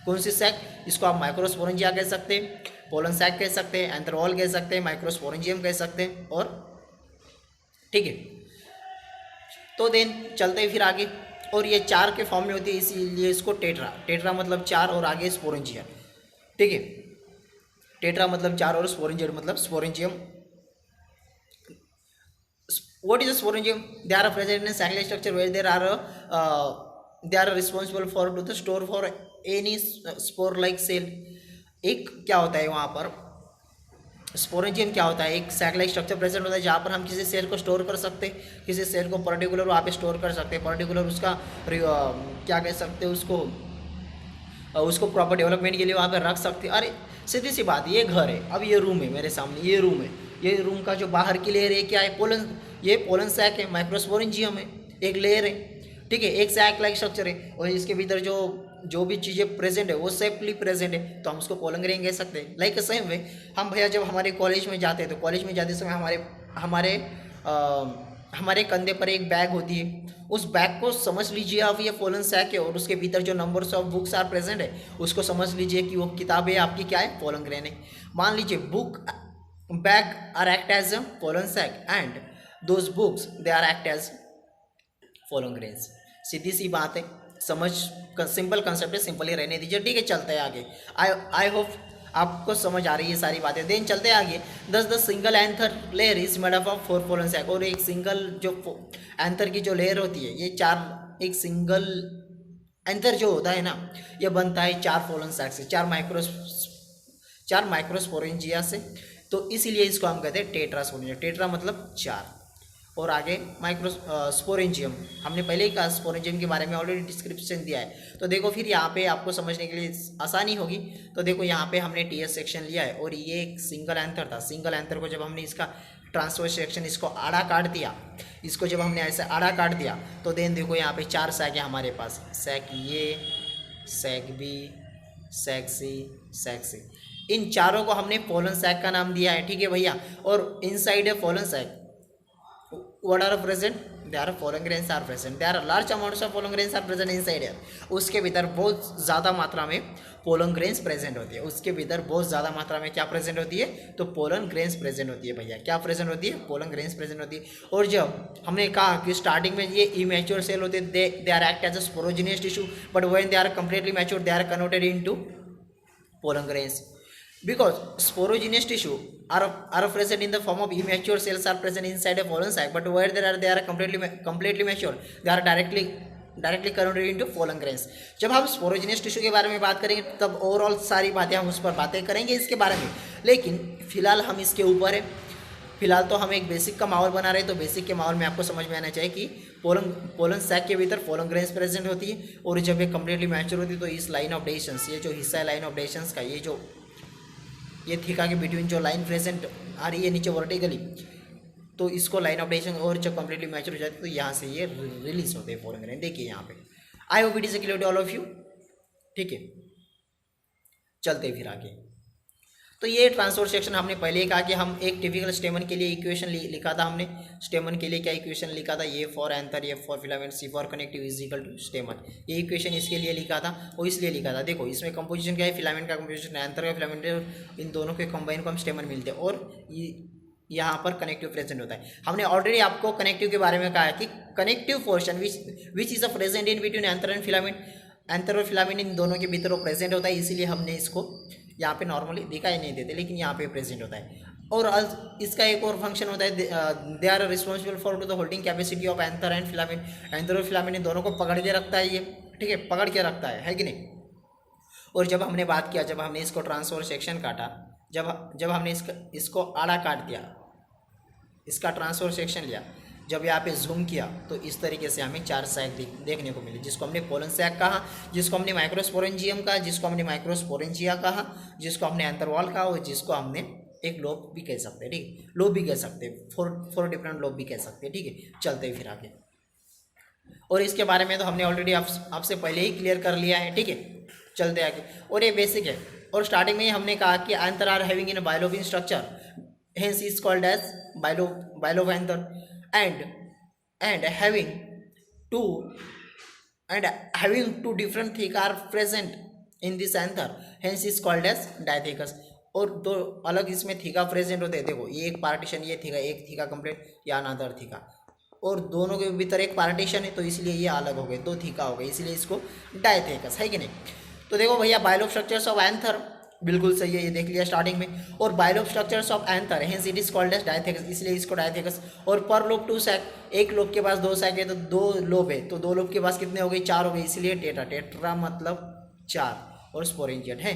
कौन सी सैक, इसको आप माइक्रोस्पोरेंजिया कह सकते हैं, पोलन सैक कह सकते हैं, एंथर वॉल कह सकते हैं, माइक्रोस्पोरेंजियम कह सकते हैं, और ठीक है। तो देन चलते हैं फिर आगे, और ये 4 के फॉर्म में होती है, इसीलिए इसको टेट्रा मतलब 4 और आगे स्पोरेंजिया। ठीक है, टेट्रा मतलब 4 और स्पोरेंजियम मतलब sporangium. What is a sporangium? They are present in a sac-like structure where they are responsible for to the store for any spore-like cell। एक क्या होता है वहाँ पर, स्पोरेंजियम क्या होता है, एक सैक-लाइक स्ट्रक्चर प्रेजेंट होता है जहाँ पर हम किसी सेल को स्टोर कर सकते हैं, किसी सेल को पर्टिकुलर वहाँ पे स्टोर कर सकते हैं, पर्टिकुलर उसका क्या कह सकते हैं उसको प्रॉपर डेवलपमेंट के लिए वहाँ पे रख सकते हैं। अरे सीधी सी बात, ये घर है, अब ये रूम है मेरे सामने, ये रूम है, ये रूम का जो बाहर की लेयर है क्या है, पोलन, ये पोलन सैक है, माइक्रोस्पोरेंजियम है, एक लेयर है। ठीक है, एक सैक लाइक स्ट्रक्चर है, और इसके भीतर जो भी चीज़ें प्रेजेंट है वो सेफली प्रेजेंट है, तो हम उसको पोलन ग्रेन कह सकते हैं। लाइक सेम वे हम भैया जब हमारे कॉलेज में जाते हैं, तो कॉलेज में जाते समय हमारे कंधे पर एक बैग होती है, उस बैग को समझ लीजिए आप ये पोलन सैक है, और उसके भीतर जो numbers of books are present है उसको समझ लीजिए कि वो किताबें आपकी क्या है, पोलन ग्रेन है। मान लीजिए book bag are act as a pollen sac and those books they are act as pollen grains. सीधी सी बात है, समझ सिंपल कंसेप्ट है, सिंपल ही रहने दीजिए। ठीक है, चलते हैं आगे। आई होप आपको समझ आ रही है सारी बातें। देन चलते हैं आगे। The single anther layer is made up of 4 pollen sac, और एक सिंगल जो एंथर की जो लेयर होती है, ये 4, एक सिंगल एंथर जो होता है ना, ये बनता है 4 पोलन सैक से, 4 माइक्रोस्पोरेंजिया से, तो इसीलिए इसको हम कहते हैं टेट्रास्पोरेंजिया। टेट्रा मतलब 4, और आगे स्पोरेंजियम, हमने पहले ही कहा स्पोरेंजियम के बारे में, ऑलरेडी डिस्क्रिप्शन दिया है। तो देखो फिर यहाँ पे आपको समझने के लिए आसानी होगी। तो देखो यहाँ पे हमने टीएस सेक्शन लिया है, और ये एक सिंगल एंथर था। सिंगल एंथर को जब हमने इसका ट्रांसफर सेक्शन, इसको आड़ा काट दिया, इसको जब हमने ऐसे आड़ा काट दिया, तो देन देखो यहाँ पे 4 सैक है हमारे पास, sac A, sac B, sac C, sac C. इन चारों को हमने पोलन सैक का नाम दिया है। ठीक है भैया, और इनसाइड है pollen sac, what are present? There are pollen grains are present. There are large amounts of pollen grains are present inside air. उसके भीतर बहुत ज़्यादा मात्रा में पोलन ग्रेन्स प्रेजेंट होती है, उसके भीतर बहुत ज़्यादा मात्रा में क्या प्रेजेंट होती है? तो पोलन ग्रेन्स प्रेजेंट होती है भैया। क्या प्रेजेंट होती है? पोलन ग्रेन्स प्रेजेंट होती है। और जब हमने कहा कि स्टार्टिंग में ये इमेच्योर सेल होते हैं, they are act as a sporogenous tissue, but when they are completely mature they are converted into pollen grains, because sporogenous tissue are present in the form of immature cells are present inside a pollen sac, but where they are completely mature they are directly converted into pollen grains। जब हम स्पोरोजिनियस tissue के बारे में बात करेंगे तब overall सारी बातें हम उस पर बातें करेंगे इसके बारे में, लेकिन फिलहाल हम इसके ऊपर है। फिलहाल तो हम एक बेसिक का माहौल बना रहे हैं, तो बेसिक के माहौल में आपको समझ में आना चाहिए कि पोलन सैक के भीतर पोलन ग्रेन्स प्रेजेंट होती है, और जब ये कम्प्लीटली मैच्योर होती है तो इस लाइन ऑफ डेशंस, ये जो हिस्सा है लाइन ऑफ डेशंस का, ये थीका के बिटवीन जो लाइन प्रेजेंट आ रही है नीचे वर्टिकली, तो इसको लाइन ऑफ डेशन, और जब कम्प्लीटली मैच्योर हो जाती है तो यहाँ से ये रिलीज होते हैं पोलन ग्रेन। देखिए यहाँ पे, I hope it is clear to all of you. ठीक है, चलते फिर आगे। तो ये ट्रांसफर सेक्शन हमने पहले ही कहा कि हम एक टिपिकल स्टेमन के लिए इक्वेशन लिखा था हमने। स्टेमन के लिए क्या इक्वेशन लिखा था? A for anther, A for filament, C for connective is equal to stamen. ये इक्वेशन इसके लिए लिखा था, वो इसलिए लिखा था, देखो इसमें कंपोजिशन क्या है, फिलामेंट का कंपोजिशन, एंथर का फिलामेंट, इन दोनों के कंबाइन को हम स्टेमन मिलते हैं, और यहाँ पर कनेक्टिव प्रेजेंट होता है। हमने ऑलरेडी आपको कनेक्टिव के बारे में कहा है कि connective portion which is a present in between anther and filament, anther और फिलामेंट इन दोनों के भीतर वो प्रेजेंट होता है, इसीलिए हमने इसको यहाँ पे नॉर्मली दिखाई नहीं देते, लेकिन यहाँ पे प्रेजेंट होता है। और इसका एक और फंक्शन होता है, they are responsible for to the holding capacity of anther and filament. Anther और फिलामेंट इन दोनों को पकड़ के रखता है ये, ठीक है, पकड़ के रखता है कि नहीं। और जब हमने बात किया, जब हमने इसको ट्रांसफर सेक्शन काटा, जब हमने इसको आड़ा काट दिया, इसका ट्रांसफर सेक्शन लिया, जब यहाँ पे जूम किया तो इस तरीके से हमें 4 सैक देखने को मिले, जिसको हमने पोलन सैक कहा, जिसको हमने माइक्रोस्पोरेंजियम कहा, जिसको हमने माइक्रोस्पोरेंजिया कहा, जिसको हमने एंथरवॉल कहा, और जिसको हमने एक लोब भी कह सकते हैं, ठीक है, लोब भी कह सकते हैं, फोर डिफरेंट लोब भी कह सकते हैं, ठीक है। चलते हैं फिर आगे, और इसके बारे में तो हमने ऑलरेडी आपसे पहले ही क्लियर कर लिया है, ठीक है। चलते आगे, और ये बेसिक है। और स्टार्टिंग में ही हमने कहा कि anther are having in bilobed structure, hence is called as bilobed anther, and having two different thecca are present in this anther, hence is called as diathecous। और दो अलग इसमें थीका प्रेजेंट होते हैं, देखो ये एक पार्टीशन, ये थीका, एक थीका कंप्लीट, या अनदर थीका, और दोनों के भीतर एक पार्टीशन है, तो इसलिए ये अलग हो गए, 2 थीका हो गए, इसलिए इसको डायथेकस, है कि नहीं। तो देखो भैया, बाइलोब स्ट्रक्चर्स ऑफ एंथर बिल्कुल सही है, ये देख लिया स्टार्टिंग में, और bilobed structures of anther, hence it is called as dithecous, इसलिए इसको डायथेकस। और पर लोब 2 सैक, एक लोब के पास 2 सैक है, तो 2 लोब है, तो 2 लोब के पास कितने हो गए? 4 हो गए, इसलिए टेट्रा मतलब 4, और स्पोरेंजियट है।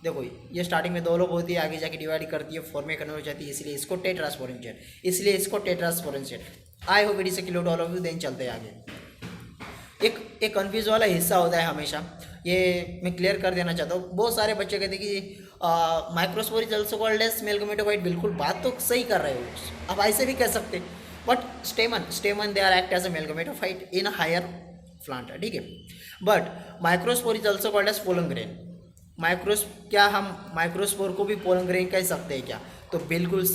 देखो ये स्टार्टिंग में 2 लोब होती है, आगे जाके डिवाइड करती है, 4 में कन्वर्ट हो जाती है, इसलिए इसको टेट्रास्पोरेंजियट, इसलिए इसको tetrasporangiate. I hope it is clear to all of you. Then चलते हैं आगे। एक कन्फ्यूज वाला हिस्सा होता है हमेशा, ये मैं क्लियर कर देना चाहता हूँ। बहुत सारे बच्चे कहते हैं कि microspore is also called as male gametophyte. बिल्कुल बात तो सही कर रहे हो, अब ऐसे भी कह सकते, but stamen they are act as a male gametophyte in higher plant, ठीक है। But microspore is also called as pollen grain. क्या हम माइक्रोस्पोर को भी पोलन ग्रेन कह सकते हैं क्या? तो बिल्कुल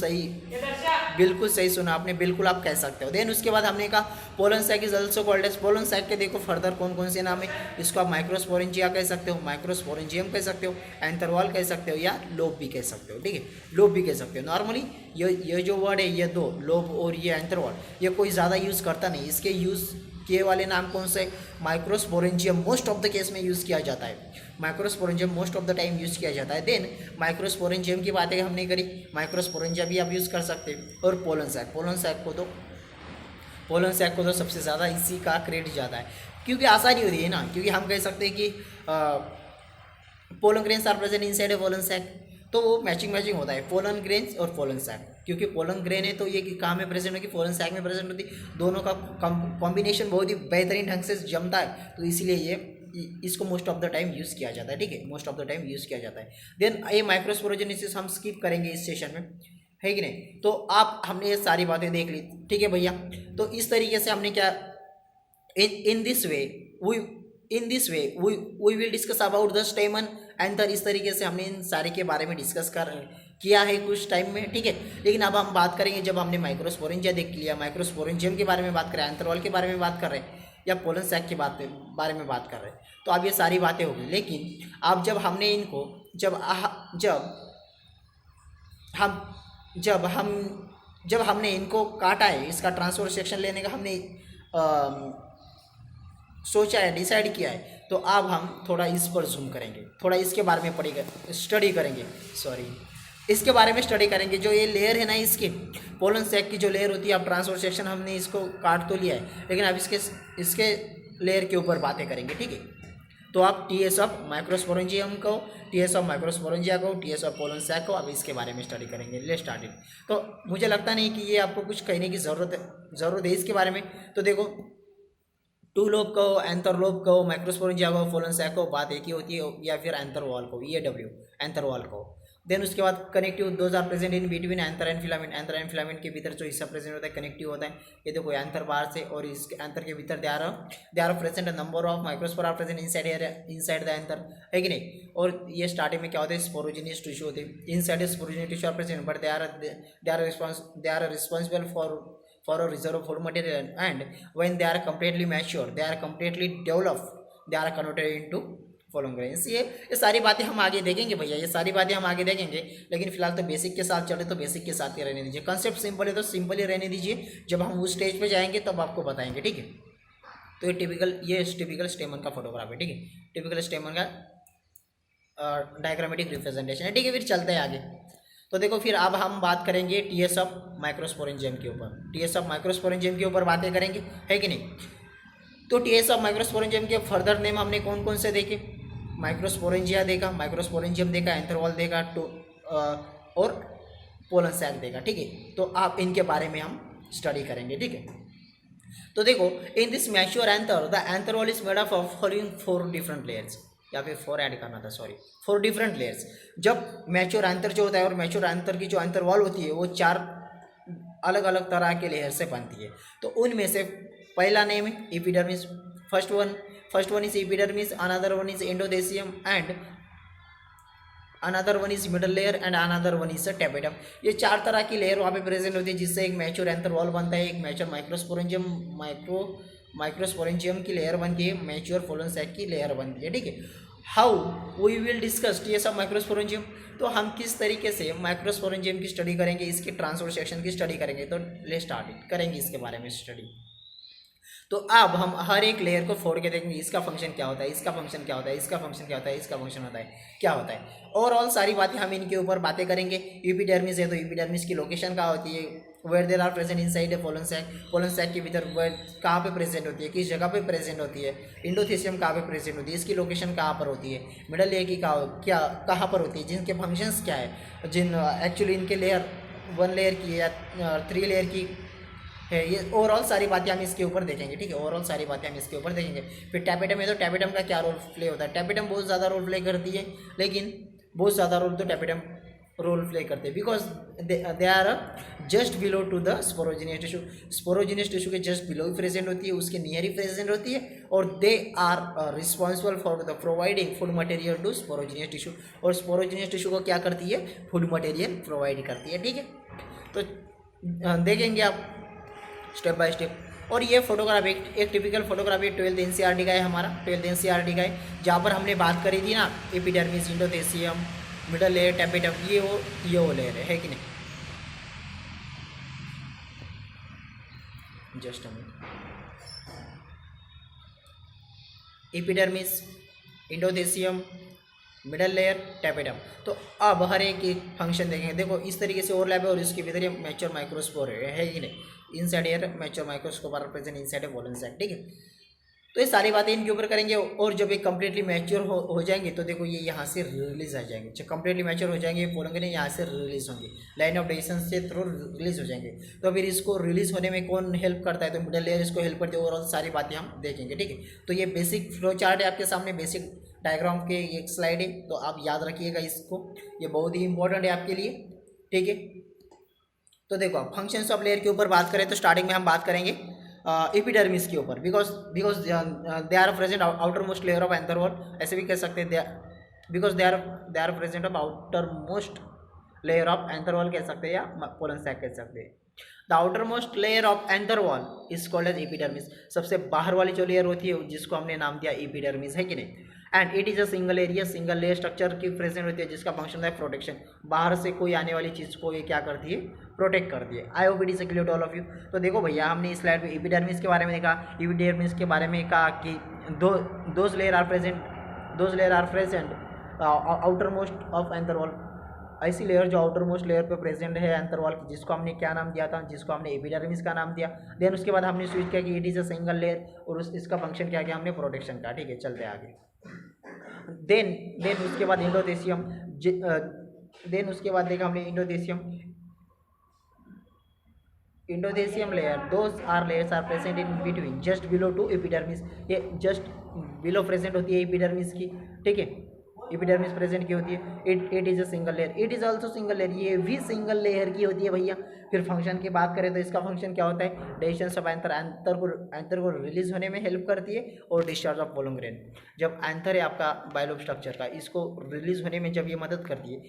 सही सुना आपने, बिल्कुल आप कह सकते हो। देन उसके बाद हमने कहा pollen sac is also called as, pollen sac के देखो फर्दर कौन कौन से नाम है, इसको आप माइक्रोस्पोरेंजिया कह सकते हो, माइक्रोस्पोरेंजियम कह सकते हो, एंथरवॉल कह सकते हो, या लोब भी कह सकते हो, ठीक है, लोब भी कह सकते हो। नॉर्मली ये जो वर्ड है, ये 2 लोब और ये एंथरवॉल, ये कोई ज़्यादा यूज़ करता नहीं, इसके यूज़ किए वाले नाम कौन से? Microsporangium most of the case में यूज़ किया जाता है, microsporangium most of the time use किया जाता है। देन माइक्रोस्पोरेंजियम की बातें हमने करी, माइक्रोस्पोरेंजिया भी आप यूज़ कर सकते हैं। और पोलन सैक को तो सबसे ज़्यादा इसी का क्रेडिट जाता है, क्योंकि आसानी होती है ना, क्योंकि हम कह सकते हैं कि pollen grains are present inside a pollen sac, तो वो मैचिंग होता है पोलन ग्रेन्स और पोलन सैक। क्योंकि पोलन ग्रेन है तो ये कहाँ में प्रेजेंट होगी? पोलन सैक में प्रेजेंट होती, दोनों का कॉम्बिनेशन बहुत ही बेहतरीन ढंग से जमता है, तो इसीलिए ये इसको most of the time use किया जाता है, ठीक है, most of the time use किया जाता है। देन ये माइक्रोस्पोरोजेनेसिस हम स्किप करेंगे इस सेशन में, है कि नहीं। तो हमने ये सारी बातें देख ली, ठीक है भैया। तो इस तरीके से हमने क्या in this way we will discuss about the stamen anther. इस तरीके से हमने इन सारे के बारे में डिस्कस किया है कुछ टाइम में, ठीक है। लेकिन अब हम बात करेंगे, जब हमने माइक्रोस्पोरेंजिया देख लिया, माइक्रोस्पोरेंजियम के बारे में बात करें, एंथरवॉल के बारे में बात कर रहे हैं, या पोलन सैक के बारे में बात कर रहे हैं, तो अब ये सारी बातें होगी। लेकिन अब जब हमने इनको जब हम जब हम जब हमने इनको काटा है, इसका ट्रांसफर सेक्शन लेने का हमने सोचा है, डिसाइड किया है, तो अब हम थोड़ा इस पर जूम करेंगे, थोड़ा इसके बारे में पढ़ेंगे, स्टडी करेंगे, इसके बारे में स्टडी करेंगे। जो ये लेयर है ना, इसकी पोलन सैक की जो लेयर होती है, अब ट्रांसफर सेक्शन हमने इसको काट तो लिया है, लेकिन अब इसके लेयर के ऊपर बातें करेंगे, ठीक है। तो आप टीएस ऑफ माइक्रोस्पोरेंजियम को, टीएस ऑफ माइक्रोस्पोरेंजिया को, टीएस ऑफ पोलन सैक को, अब इसके बारे में स्टडी करेंगे। Let's start it. तो मुझे लगता नहीं कि ये आपको कुछ कहने की ज़रूरत है इसके बारे में। तो देखो, टू लोब को, एंथर लोब को, माइक्रोस्पोरेंजिया को, पोलन सैक को बात एक ही होती है, या फिर एंथर वॉल को, EAW एंथर वॉल को। देन उसके बाद connective, those are present in between anther and filament. Anther and filament के भीतर जो हिस्सा प्रेजेंट होता है कनेक्टिव होता है। ये देखो एंथर बाहर से, और इस एंथर के भीतर they are present number of microspore are present inside the anther, है कि नहीं। और ये स्टार्टिंग में क्या होता है, स्पोरोजिनियस टिश्यू होते हैं, inside sporogenous tissue are present, but they are responsible for a reserve of food material, and when they are completely mature, they are completely developed, they are converted into following grains। ये सारी बातें हम आगे देखेंगे भैया, ये सारी बातें हम आगे देखेंगे, लेकिन फिलहाल तो बेसिक के साथ चले, तो बेसिक के साथ ही रहने दीजिए। कंसेप्ट सिंपल है तो सिंपल ही रहने दीजिए, जब हम उस स्टेज पे जाएंगे तब आपको बताएंगे, ठीक है। तो ये टिपिकल स्टेमन का फोटोग्राफ है, ठीक है, टिपिकल स्टेमन का डायग्रामेटिक रिप्रेजेंटेशन है, ठीक है। फिर चलते हैं आगे। तो देखो, फिर अब हम बात करेंगे टीएस ऑफ माइक्रोस्पोरेंजियम के ऊपर, टीएस ऑफ माइक्रोस्पोरेंजियम के ऊपर बातें करेंगे, है कि नहीं। तो टीएस ऑफ माइक्रोस्पोरेंजियम के फर्दर नेम हमने कौन कौन से देखे, माइक्रोस्पोरेंजिया देखा, माइक्रोस्पोरेंजियम देखा, एंथरवॉल देखा, और पोलन सैक देखा, ठीक है। तो आप इनके बारे में हम स्टडी करेंगे, ठीक है। तो देखो, in this mature anther, the anther wall is made of following 4 different layers, या फिर 4 ऐड करना था, सॉरी, 4 डिफरेंट लेयर्स। जब मैच्योर एंथर जो होता है, और मैच्योर एंथर की जो एंथरवॉल होती है, वो 4 अलग अलग तरह के लेयर से बनती है। तो उनमें से पहला नेम है epidermis, first one is epidermis, another one is endothecium, and another one is middle layer, and another one is tapetum. ये 4 तरह की लेयर वहाँ पे प्रेजेंट होती है, जिससे एक मैच्योर एंथरवॉल बनता है, एक मैच्योर माइक्रोस्पोरेंजियम की लेयर बनती है, मैच्योर पोलन सैक की लेयर बनती है, ठीक है। How we will discuss TS of microsporangium. तो हम किस तरीके से माइक्रोस्पोरेंजियम की स्टडी करेंगे, इसके ट्रांसफर सेक्शन की स्टडी करेंगे। तो लेट्स स्टार्ट इट, करेंगे इसके बारे में स्टडी। तो अब हम हर एक लेयर को फोड़ के देखेंगे, इसका फंक्शन क्या होता है, इसका फंक्शन क्या होता है, इसका फंक्शन क्या होता है, इसका फंक्शन होता है क्या होता है। ओवरऑल सारी बातें हम इनके ऊपर बातें करेंगे। एपिडर्मिस है, तो एपिडर्मिस की लोकेशन कहाँ होती है, where there are present inside a pollen sac के भीतर कहाँ पे प्रेजेंट होती है, किस जगह पे प्रेजेंट होती है। इंडोथेसियम कहाँ पे प्रेजेंट होती है, इसकी लोकेशन कहाँ पर होती है। मिडल लेयर की कहाँ पर होती है, जिनके फंक्शंस क्या है, एक्चुअली इनके लेयर 1 लेयर की या 3 लेयर की है। ये ओवरऑल सारी बातें हम इसके ऊपर देखेंगे, ठीक है, ओवरऑल सारी बातें हम इसके ऊपर देखेंगे। फिर टैपेटम है, तो टैपेटम का क्या रोल प्ले होता है। टैपेटम बहुत ज़्यादा रोल प्ले करती है, लेकिन बहुत ज़्यादा रोल तो टैपेटम रोल प्ले करते हैं, because they are just below to the sporogenous tissue. Sporogenous tissue के जस्ट बिलो ही प्रेजेंट होती है, उसके नियर ही प्रेजेंट होती है, और they are responsible for the providing food material to sporogenous tissue. और स्पोरोजिनियस टिश्यू को क्या करती है, फूड मटेरियल प्रोवाइड करती है, ठीक है। तो देखेंगे आप स्टेप बाय स्टेप। और ये फोटोग्राफ एक टिपिकल फोटोग्राफ है, 12th NCERT का है हमारा, 12th NCERT का है, जहाँ पर हमने बात करी थी ना, epidermis, endothecium, middle layer, tapetum, ये वो लेयर है कि नहीं। Just epidermis, endothecium, middle layer, tapetum. तो अब हर एक फंक्शन देखेंगे। देखो इस तरीके से ओवरलैप है, और इसके भीतर ये मैच्योर माइक्रोस्पोर है कि नहीं। Inside air mature microscope are present inside a pollen sac, ठीक है। तो ये सारी बातें इनके ऊपर करेंगे। और जब ये कम्प्लीटली मैच्योर हो जाएंगे, तो देखो ये यहाँ से रिलीज आ जाएंगे। जब कम्प्लीटली मैच्योर हो जाएंगे, पोलन ग्रेन यहाँ से रिलीज होंगे, लाइन ऑफ डिस्टेंस से थ्रू रिलीज हो जाएंगे। तो फिर इसको रिलीज होने में कौन हेल्प करता है, तो मिडल लेयर इसको हेल्प करती है। ओवरऑल सारी बातें हम देखेंगे, ठीक है। तो ये बेसिक फ्लो चार्ट है आपके सामने, बेसिक डायग्राम के एक स्लाइड है, तो आप याद रखिएगा इसको, ये बहुत ही इंपॉर्टेंट है आपके लिए, ठीक है। तो देखो आप फंक्शंस ऑफ लेयर के ऊपर बात करें, तो स्टार्टिंग में हम बात करेंगे एपिडर्मिस के ऊपर, because they are present outer most layer of anther wall, ऐसे भी कह सकते हैं, because they are present of outer most layer of anther wall कह सकते हैं या पोलन सैक कह सकते हैं। The outer most layer of anther wall is called as epidermis, सबसे बाहर वाली जो लेयर होती है जिसको हमने नाम दिया एपिडर्मिस, है कि नहीं। And it is a single area, single layer structure की प्रेजेंट होती है जिसका फंक्शन है प्रोटेक्शन, बाहर से कोई आने वाली चीज़ को ये क्या करती है, प्रोटेक्ट करती है। I hope it is clear to all of you. तो देखो भैया हमने इस स्लाइड में एपिडर्मिस के बारे में देखा, एपिडर्मिस के बारे में कहा कि those layer are present outer most of anther wall, ऐसी लेयर जो आउटर मोस्ट लेयर पे प्रेजेंट है एंथर वॉल की, जिसको हमने क्या नाम दिया था, जिसको हमने एपिडर्मिस का नाम दिया। देन उसके बाद हमने स्विच किया कि it is a single layer और इसका फंक्शन क्या किया हमने, प्रोटेक्शन का। ठीक है, चलते आगे। देन उसके बाद इंडोथेसियम, देन उसके बाद देखा हमने endothecium layer, those are layers are present in between just below to epidermis, ये जस्ट बिलो प्रेजेंट होती है एपिडर्मिस की। ठीक है, एपिडर्मिस प्रेजेंट की होती है। It is a single layer, it is also single layer, ये भी सिंगल लेयर की होती है भैया। फिर फंक्शन की बात करें तो इसका फंक्शन क्या होता है, डाइजेशन ऑफ एंथर को रिलीज होने में हेल्प करती है और डिस्चार्ज ऑफ पोलन ग्रेन, जब एंथर है आपका बाइलोब स्ट्रक्चर का, इसको रिलीज होने में जब ये मदद करती है,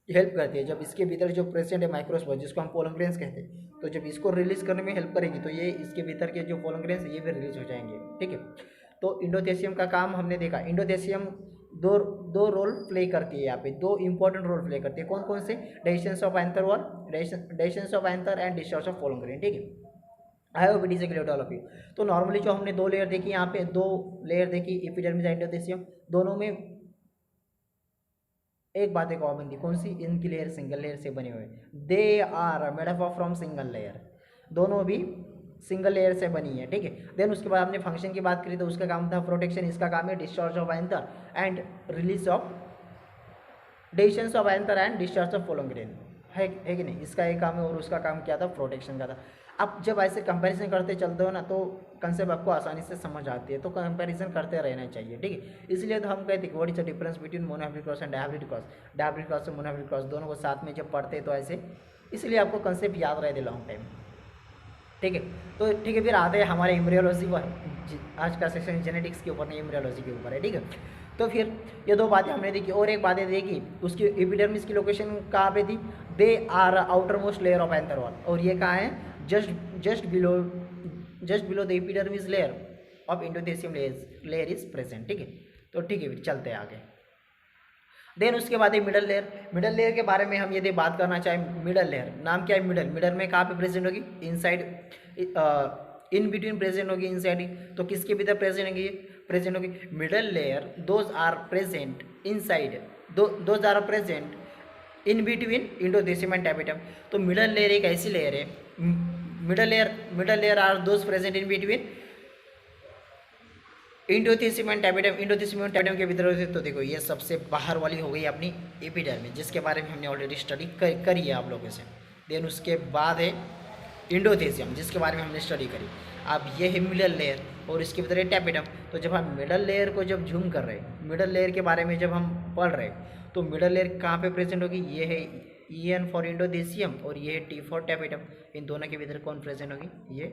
हेल्प करती है, जब इसके भीतर जो प्रेजेंट है माइक्रोस्पोर जिसको हम पोलन ग्रेन्स कहते हैं, तो जब इसको रिलीज करने में हेल्प करेगी तो ये इसके भीतर के जो पोलन ग्रेन्स ये भी रिलीज हो जाएंगे। ठीक है, तो इंडोथेसियम का काम हमने देखा। इंडोथेसियम दो रोल प्ले करती है यहाँ पे, दो इंपॉर्टेंट रोल प्ले करती है। कौन कौन से, digestion of anther wall, digestion of anther and discharge of pollen grain. ठीक है, I hope it is clear to all of you. तो नॉर्मली जो हमने दो लेयर देखी यहाँ पे, दो लेयर देखी एपिडर्मिस एंड इंडोथेसियम, दोनों में एक बात एक कॉमन थी, कौन सी, इनकी लेयर सिंगल लेयर से बने हुए, they are made up from single layer, दोनों भी सिंगल लेयर से बनी है। ठीक है, देन उसके बाद हमने फंक्शन की बात करी तो उसका काम था प्रोटेक्शन, इसका काम है discharge of anther and release of digestion of anther and discharge of pollen grain, है कि नहीं, इसका एक काम है और उसका काम क्या था, प्रोटेक्शन का था। अब जब ऐसे कंपैरिजन करते चलते हो ना तो कंसेप्ट आपको आसानी से समझ आती है, तो कंपैरिजन करते रहना चाहिए। ठीक है, इसलिए तो हम कहते हैं what is the difference between monohybrid cross and dihybrid cross, dihybrid cross और मोनोहाइब्रिड क्रॉस दोनों को साथ में जब पढ़ते हैं तो ऐसे, इसलिए आपको कंसेप्ट याद रहे दे लॉन्ग टाइम। ठीक है, तो ठीक है, फिर आते हैं हमारे एम्ब्रियोलॉजी पर। आज का सेक्शन जेनेटिक्स के ऊपर नहीं, एम्ब्रियोलॉजी के ऊपर है। ठीक है, तो फिर ये दो बातें हमने देखी और एक बातें देखी, उसकी एपिडर्मिस की लोकेशन कहाँ पे थी, they are outer most layer of anther wall, और ये कहाँ है, just below the epidermis layer of endothecium layer is present. ठीक है, तो ठीक है, फिर चलते हैं आगे। देन उसके बाद मिडल लेयर के बारे में हम यदि बात करना चाहें, मिडल लेयर नाम क्या है, मिडल में कहाँ पे प्रेजेंट होगी, इनसाइड, इन बिटवीन प्रेजेंट होगी, इनसाइड, तो किसके भीतर प्रेजेंट होगी, middle layer, those are present inside, those are present in between endothecium and tapetum. तो मिडल लेयर एक ऐसी लेयर है, middle layer are those present in between endothecium and tapetum के भीतर होते। तो देखो ये सबसे बाहर वाली हो गई अपनी एपिडर्मिस, जिसके बारे में हमने ऑलरेडी स्टडी करी है आप लोगों से। देन उसके बाद है इंडोथेसियम, जिसके बारे में हमने स्टडी करी। अब ये है मिडल लेयर और इसके भीतर है टैपेटम। तो जब हम मिडल लेयर को जब जूम कर रहे हैं, मिडल लेयर के बारे में जब हम पढ़ रहे हैं, तो मिडल लेयर कहाँ पे प्रेजेंट होगी, ये है EN फॉर इंडोथेसियम और ये है T फॉर टैपेटम। इन दोनों के भीतर कौन प्रेजेंट होगी, ये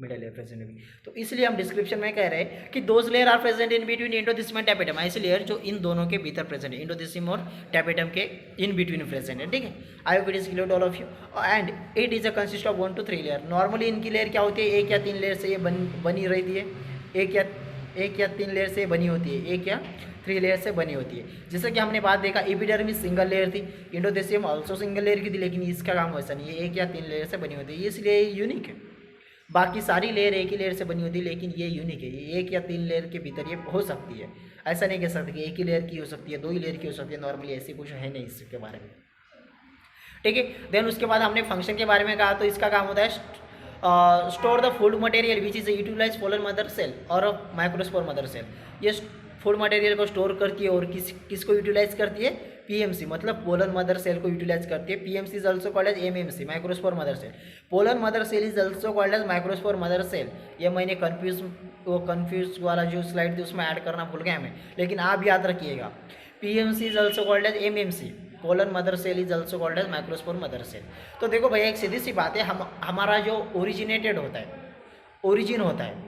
मिडल लेयर प्रेजेंट होगी। तो इसलिए हम डिस्क्रिप्शन में कह रहे हैं कि those layer are present in between endothecium and tapetum, ऐसी लेयर जो इन दोनों के भीतर प्रेजेंट है, इंडोथेसियम और टैपेटम के इन बिटवीन प्रेजेंट है। ठीक है, I hope it is clear to all of you. And it is a consist of 1 to 3 layer. Normally इनकी लेयर क्या होती है, एक या तीन लेयर से ये बनी रहती है, एक या तीन लेयर से बनी होती है, एक या 3 लेयर से बनी होती है। जैसे कि हमने बात देखा, एपिडर्मिस सिंगल लेयर थी, इंडोथेसियम ऑल्सो सिंगल लेयर की थी, लेकिन इसका काम वैसा नहीं है, एक या 3 लेयर से बनी होती है, इसलिए यूनिक है। बाकी सारी लेयर एक ही लेयर से बनी होती है, लेकिन ये यूनिक है, ये 1 या 3 लेयर के भीतर ये हो सकती है। ऐसा नहीं कह सकते कि एक ही लेयर की हो सकती है, 2 ही लेयर की हो सकती है, नॉर्मली ऐसी कुछ है नहीं इसके बारे में। ठीक है, देन उसके बाद हमने फंक्शन के बारे में कहा, तो इसका काम होता है store the food material which is utilize pollen mother cell और माइक्रोस्पोर मदर सेल। ये फूड मटेरियल को स्टोर करती है और किसको यूटिलाइज करती है, PMC, मतलब पोलन मदर सेल को यूटिलाइज करती है। PMC is also called as MMC, microspore mother cell. Pollen mother cell is also called as microspore mother cell. ये मैंने कन्फ्यूज वाला जो स्लाइड थी उसमें ऐड करना भूल गया मैं, लेकिन आप याद रखिएगा, PMC is also called as MMC, pollen mother cell is also called as microspore mother cell. तो देखो भैया, एक सीधी सी बात है, हमारा जो ओरिजिनेटेड होता है, ओरिजिन होता है,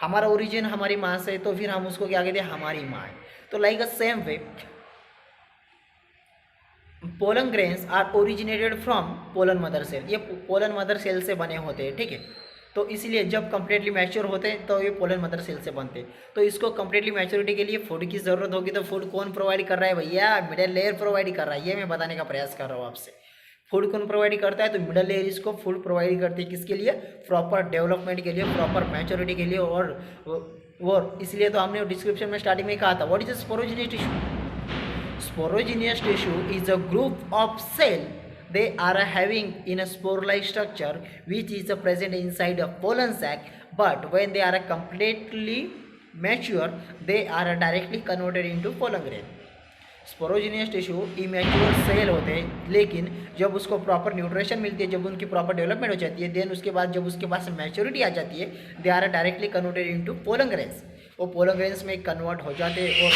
हमारा ओरिजिन हमारी माँ से, तो फिर हम उसको क्या कहते हैं, हमारी माँ है। तो like a same way pollen grains are originated from pollen mother cell, ये पोलन मदर सेल से बने होते हैं, ठीक है। तो इसीलिए जब कम्प्लीटली मैच्योर होते हैं तो ये पोलन मदर सेल से बनते हैं। तो इसको कम्प्लीटली मैच्योरिटी के लिए फूड की ज़रूरत होगी, तो फूड कौन प्रोवाइड कर रहा है भैया? मिडल लेयर प्रोवाइड कर रहा है। ये मैं बताने का प्रयास कर रहा हूँ आपसे। फूड कौन प्रोवाइड करता है? तो मिडल लेयर इसको फूड प्रोवाइड करती है। किसके लिए? प्रॉपर डेवलपमेंट के लिए, प्रॉपर मैच्योरिटी के लिए। और इसलिए तो हमने डिस्क्रिप्शन में स्टार्टिंग में कहा था, what is sporogenous tissue? Sporogenous tissue is a group of cell. They are having in a spore-like structure which is present inside a pollen sac. But when they are completely mature, they are directly converted into pollen grain. Sporogenous tissue immature cell होते हैं, लेकिन जब उसको proper nutrition मिलती है, जब उनकी proper development हो जाती है, देन उसके बाद जब उसके पास मैच्योरिटी आ जाती है, they are directly converted into pollen grains. वो पोलन ग्रेन्स में कन्वर्ट हो जाते हैं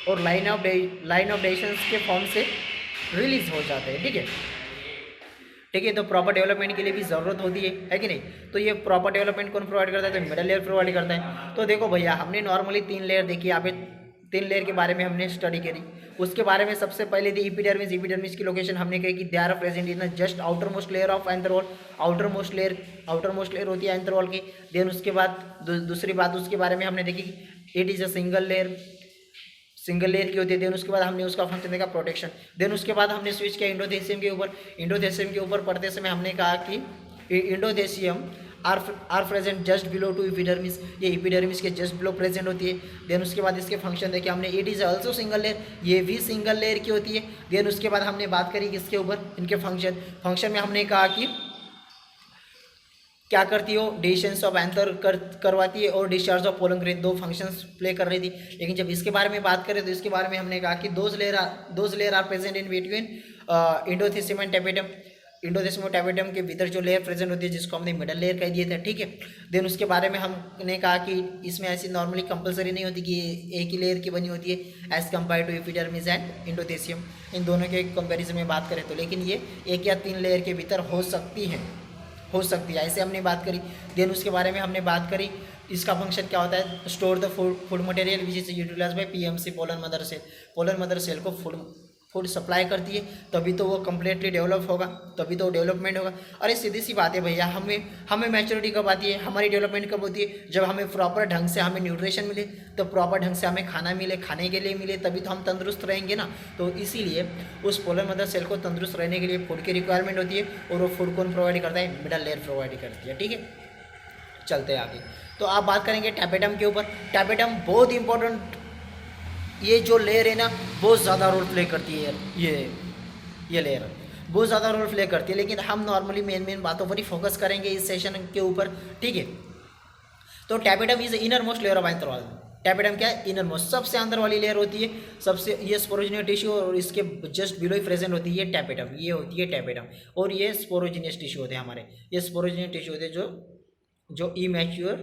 और लाइन ऑफ डाइजेशंस के फॉर्म से रिलीज हो जाते हैं, ठीक है। ठीक है, तो प्रॉपर डेवलपमेंट के लिए भी ज़रूरत होती है कि नहीं? तो ये प्रॉपर डेवलपमेंट कौन प्रोवाइड करता है? तो मिडल लेयर प्रोवाइड करता है। तो देखो भैया, हमने नॉर्मली 3 लेयर देखी, यहाँ पे 3 लेयर के बारे में हमने स्टडी करी। उसके बारे में सबसे पहले थी एपिडर्मिस। एपिडर्मिस की लोकेशन हमने कही कि they are present in just outer most layer of anther wall. Outer most layer होती है एंथर वॉल की। देन उसके बाद दूसरी बात उसके बारे में हमने देखी कि it is a single layer की होती है। देन उसके बाद हमने उसका फंक्शन देखा प्रोटेक्शन। देन उसके बाद हमने स्विच किया इंडोथेसियम के ऊपर। इंडोथेसियम के ऊपर पढ़ते समय हमने कहा कि endothecium are present just below to epidermis. ये एपिडर्मिस के जस्ट बिलो प्रेजेंट होती है। देन उसके बाद इसके फंक्शन देखे हमने, it is also single layer, ये भी सिंगल लेयर की होती है। देन उसके बाद हमने बात करी किसके ऊपर? इनके फंक्शन में हमने कहा कि क्या करती हो? डिशेंस ऑफ एंथर करवाती है और discharge of pollen grain, 2 functions play कर रही थी। लेकिन जब इसके बारे में बात करें तो इसके बारे में हमने कहा कि those layer are present in between endothecium and tapetum. Endothecium और टैपेटम के भीतर जो लेयर प्रेजेंट होती है, जिसको हमने मिडल लेयर कह दिए थे, ठीक है। देन उसके बारे में हमने कहा कि इसमें ऐसी नॉर्मली कंपलसरी नहीं होती कि एक ही लेयर की बनी होती है as compare to epidermis and endothecium. इन दोनों के कंपेरिजन में बात करें तो, लेकिन ये 1 या 3 लेयर के भीतर हो सकती है, ऐसे हमने बात करी। देन उसके बारे में हमने बात करी इसका फंक्शन क्या होता है? Store the food material which is utilize by PMC, pollen mother cell. Pollen mother cell को फूड सप्लाई करती है, तभी तो वो कम्प्लीटली डेवलप होगा, तभी तो डेवलपमेंट होगा। अरे सीधी सी बात है भैया, हमें मैच्योरिटी कब आती है? हमारी डेवलपमेंट कब होती है? जब हमें प्रॉपर ढंग से हमें न्यूट्रिशन मिले, तो प्रॉपर ढंग से हमें खाना मिले, खाने के लिए मिले, तभी तो हम तंदुरुस्त रहेंगे ना। तो इसीलिए उस पोलन मदर सेल को तंदुरुस्त रहने के लिए फूड की रिक्वायरमेंट होती है, और वो फूड कौन प्रोवाइड करता है? मिडल लेयर प्रोवाइड करती है, ठीक है। चलते हैं आगे। तो आप बात करेंगे टैपेटम के ऊपर। टैपेटम बहुत इंपॉर्टेंट, ये जो लेयर है ना बहुत ज़्यादा रोल प्ले करती है। ये लेयर बहुत ज़्यादा रोल प्ले करती है, लेकिन हम नॉर्मली मेन बातों पर ही फोकस करेंगे इस सेशन के ऊपर, ठीक है। तो tapetum is inner most layer of anther wall. Tapetum क्या है? इनर मोस्ट, सबसे अंदर वाली लेयर होती है, सबसे ये स्पोरोजिनियस टिश्यू, और इसके जस्ट बिलो ही प्रेजेंट होती है ये टैपेटम, ये होती है टैपेटम। और ये स्पोरोजिनियस टिश्यू होते हैं हमारे, ये स्पोरोजिनियस टिश्यू होते हैं जो इमैच्योर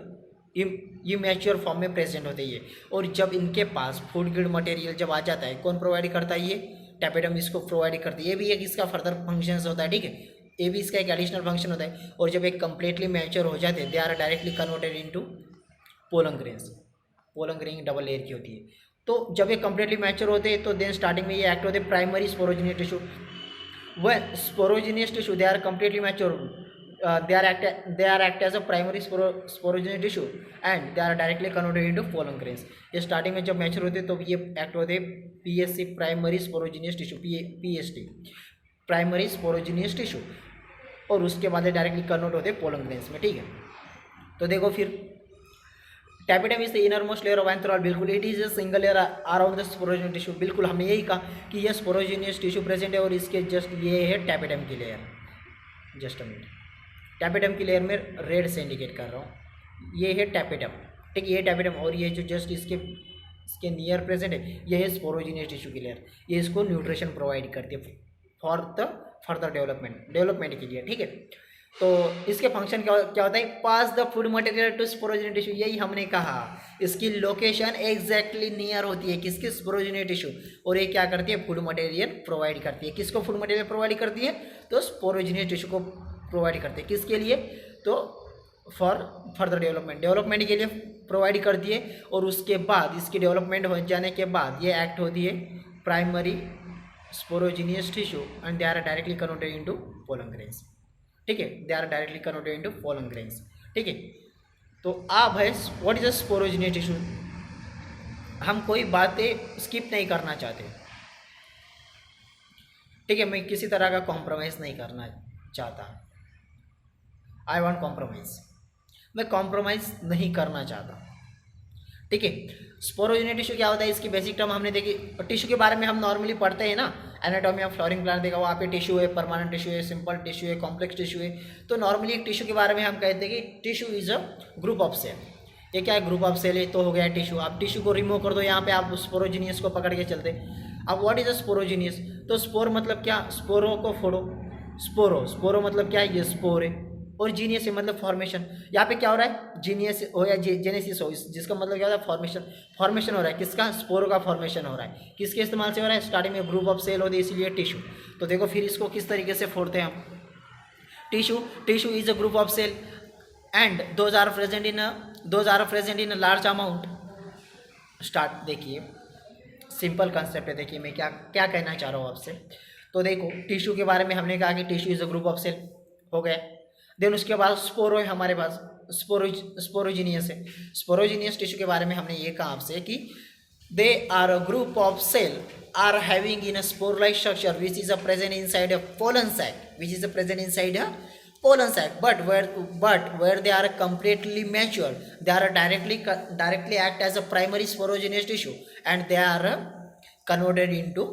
फॉर्म में प्रेजेंट होते हैं ये। और जब इनके पास फूड ग्रेड मटेरियल जब आ जाता है, कौन प्रोवाइड करता है? ये टैपेटम इसको प्रोवाइड करती है। ये भी एक इसका फर्दर फंक्शन होता है, ठीक है। ये भी इसका एक एडिशनल फंक्शन होता है। और जब एक कम्प्लीटली मैच्योर हो जाते हैं, they are directly converted into pollen grains. Pollen grain double layer की होती है। तो जब ये कम्प्लीटली मैच्योर होते हैं, तो देन स्टार्टिंग में ये एक्ट होते हैं प्राइमरी स्पोरोजिनियस टिश्यू। वह sporogenous tissue they are completely mature, they are act as a primary sporogenous tissue and they are directly converted into pollen grains। ये स्टार्टिंग में जब मैच्योर होते हैं तो ये एक्ट होते हैं PSC, primary sporogenous tissue, PST, primary sporogenous tissue, और उसके बाद डायरेक्टली कन्वर्ट होते हैं पोलन ग्रेन्स में, ठीक है। तो देखो फिर tapetum is the inner most layer of anther wall. बिल्कुल, it is a single layer around the sporogenous tissue. बिल्कुल, हमने यही कहा कि यह स्पोरोजिनियस टिश्यू प्रेजेंट है, और इसके जस्ट ये है टैपेटम की layer. Just a minute, tapetum की लेयर में रेड से इंडिकेट कर रहा हूँ, ये है टैपेटम, ठीक। ये टैपेटम, और ये जो जस्ट इसके नियर प्रेजेंट है, ये है स्पोरोजिनियस टिश्यू की लेयर। ये इसको न्यूट्रिशन प्रोवाइड करती है फॉर द फर्दर डेवलपमेंट के लिए, ठीक है। तो इसके फंक्शन क्या होता है? Pass the food material to sporogenous tissue. यही हमने कहा, इसकी लोकेशन एग्जैक्टली नियर होती है किसकी? स्पोरोजिनियस टिश्यू। और ये क्या करती है? फूड मटेरियल प्रोवाइड करती है। किसको फूड मटेरियल प्रोवाइड करती है? तो स्पोरोजिनियस टिश्यू को प्रोवाइड करते हैं। किसके लिए? तो फॉर फर्दर डेवलपमेंट के लिए प्रोवाइड करती है। और उसके बाद इसकी डेवलपमेंट हो जाने के बाद ये एक्ट होती है primary sporogenous tissue and they are directly converted into pollen grains. ठीक है, they are directly converted into pollen grains. ठीक है, तो अब है what is a sporogenous tissue. हम कोई बातें स्किप नहीं करना चाहते। ठीक है, मैं किसी तरह का कॉम्प्रोमाइज़ नहीं करना चाहता। आई वांट कॉम्प्रोमाइज़, मैं कॉम्प्रोमाइज़ नहीं करना चाहता। ठीक है, स्पोरोजेनिक टिश्यू क्या होता है, इसकी बेसिक टर्म हमने देखी। टिश्यू के बारे में हम नॉर्मली पढ़ते हैं ना, एनाटॉमी ऑफ फ्लोरिंग प्लांट देखा, वहाँ पे टिश्यू है, परमानेंट टिश्यू है, सिंपल टिश्यू है, कॉम्प्लेक्स टिश्यू है। तो नॉर्मली एक टिश्यू के बारे में हम कहते हैं कि tissue is a group of cell. ये क्या है, ग्रुप ऑफ सेल है, तो हो गया टिश्यू। आप टिश्यू को रिमूव कर दो, यहाँ पे आप स्पोरोजीनियस को पकड़ के चलते। अब व्हाट इज अ स्पोरोजीनियस, तो स्पोर मतलब क्या, स्पोरो को फोड़ो, स्पोरो मतलब क्या है, ये स्पोर है, और जीनियस है मतलब फॉर्मेशन। यहाँ पे क्या हो रहा है, जीनियस हो या जेनेसिस हो, जिसका मतलब क्या होता है, फॉर्मेशन हो रहा है। किसका, स्पोरो का फॉर्मेशन हो रहा है। किसके इस्तेमाल से हो रहा है, स्टार्टिंग में ग्रुप ऑफ सेल होती है इसीलिए टिश्यू। तो देखो फिर इसको किस तरीके से फोड़ते हैं हम। Tissue is a group of cell and those are present in a large amount. Start देखिए, सिंपल कंसेप्ट है। देखिए मैं क्या क्या कहना चाह रहा हूँ आपसे। तो देखो टिश्यू के बारे में हमने कहा कि tissue is a group of cell, हो गया। देन उसके बाद स्पोरो है हमारे पास, स्पोरोजीनियस है। स्पोरोजीनियस टिश्यू के बारे में हमने ये कहा आपसे कि they are a group of cell are having in a spore like structure which is a present inside a pollen sac, but where they are completely mature, they are directly act as a primary sporogenous tissue and they are converted into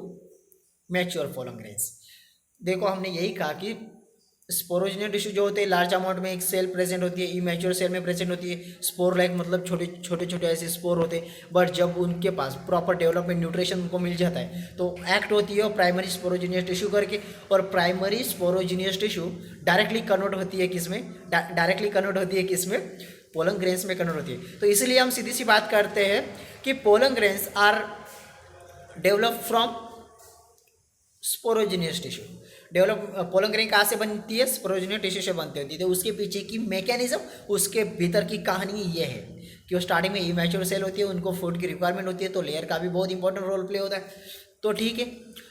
mature pollen grains। देखो हमने यही कहा कि स्पोरोजेनियस tissue जो होते हैं large amount में एक सेल प्रेजेंट होती है, इमेच्योर सेल में प्रेजेंट होती है। स्पोर लाइक मतलब छोटे ऐसे स्पोर होते हैं, बट जब उनके पास प्रॉपर डेवलपमेंट न्यूट्रिशन उनको मिल जाता है तो एक्ट होती है प्राइमरी स्पोरोजेनियस टिश्यू करके। और primary sporogenous tissue directly convert होती है किसमें, पोलन ग्रेन्स में कन्वर्ट होती है। तो इसीलिए हम सीधी सी बात करते हैं कि pollen grains are develop from sporogenous tissue. Pollen grain कहाँ से बनती है, स्पोरोजेनियस टिश्यू से बनती होती है। तो उसके पीछे की मैकेनिज्म, उसके भीतर की कहानी ये है कि वो स्टार्टिंग में इमेच्योर सेल होती है, उनको फूड की रिक्वायरमेंट होती है, तो लेयर का भी बहुत इंपॉर्टेंट रोल प्ले होता है। तो ठीक है,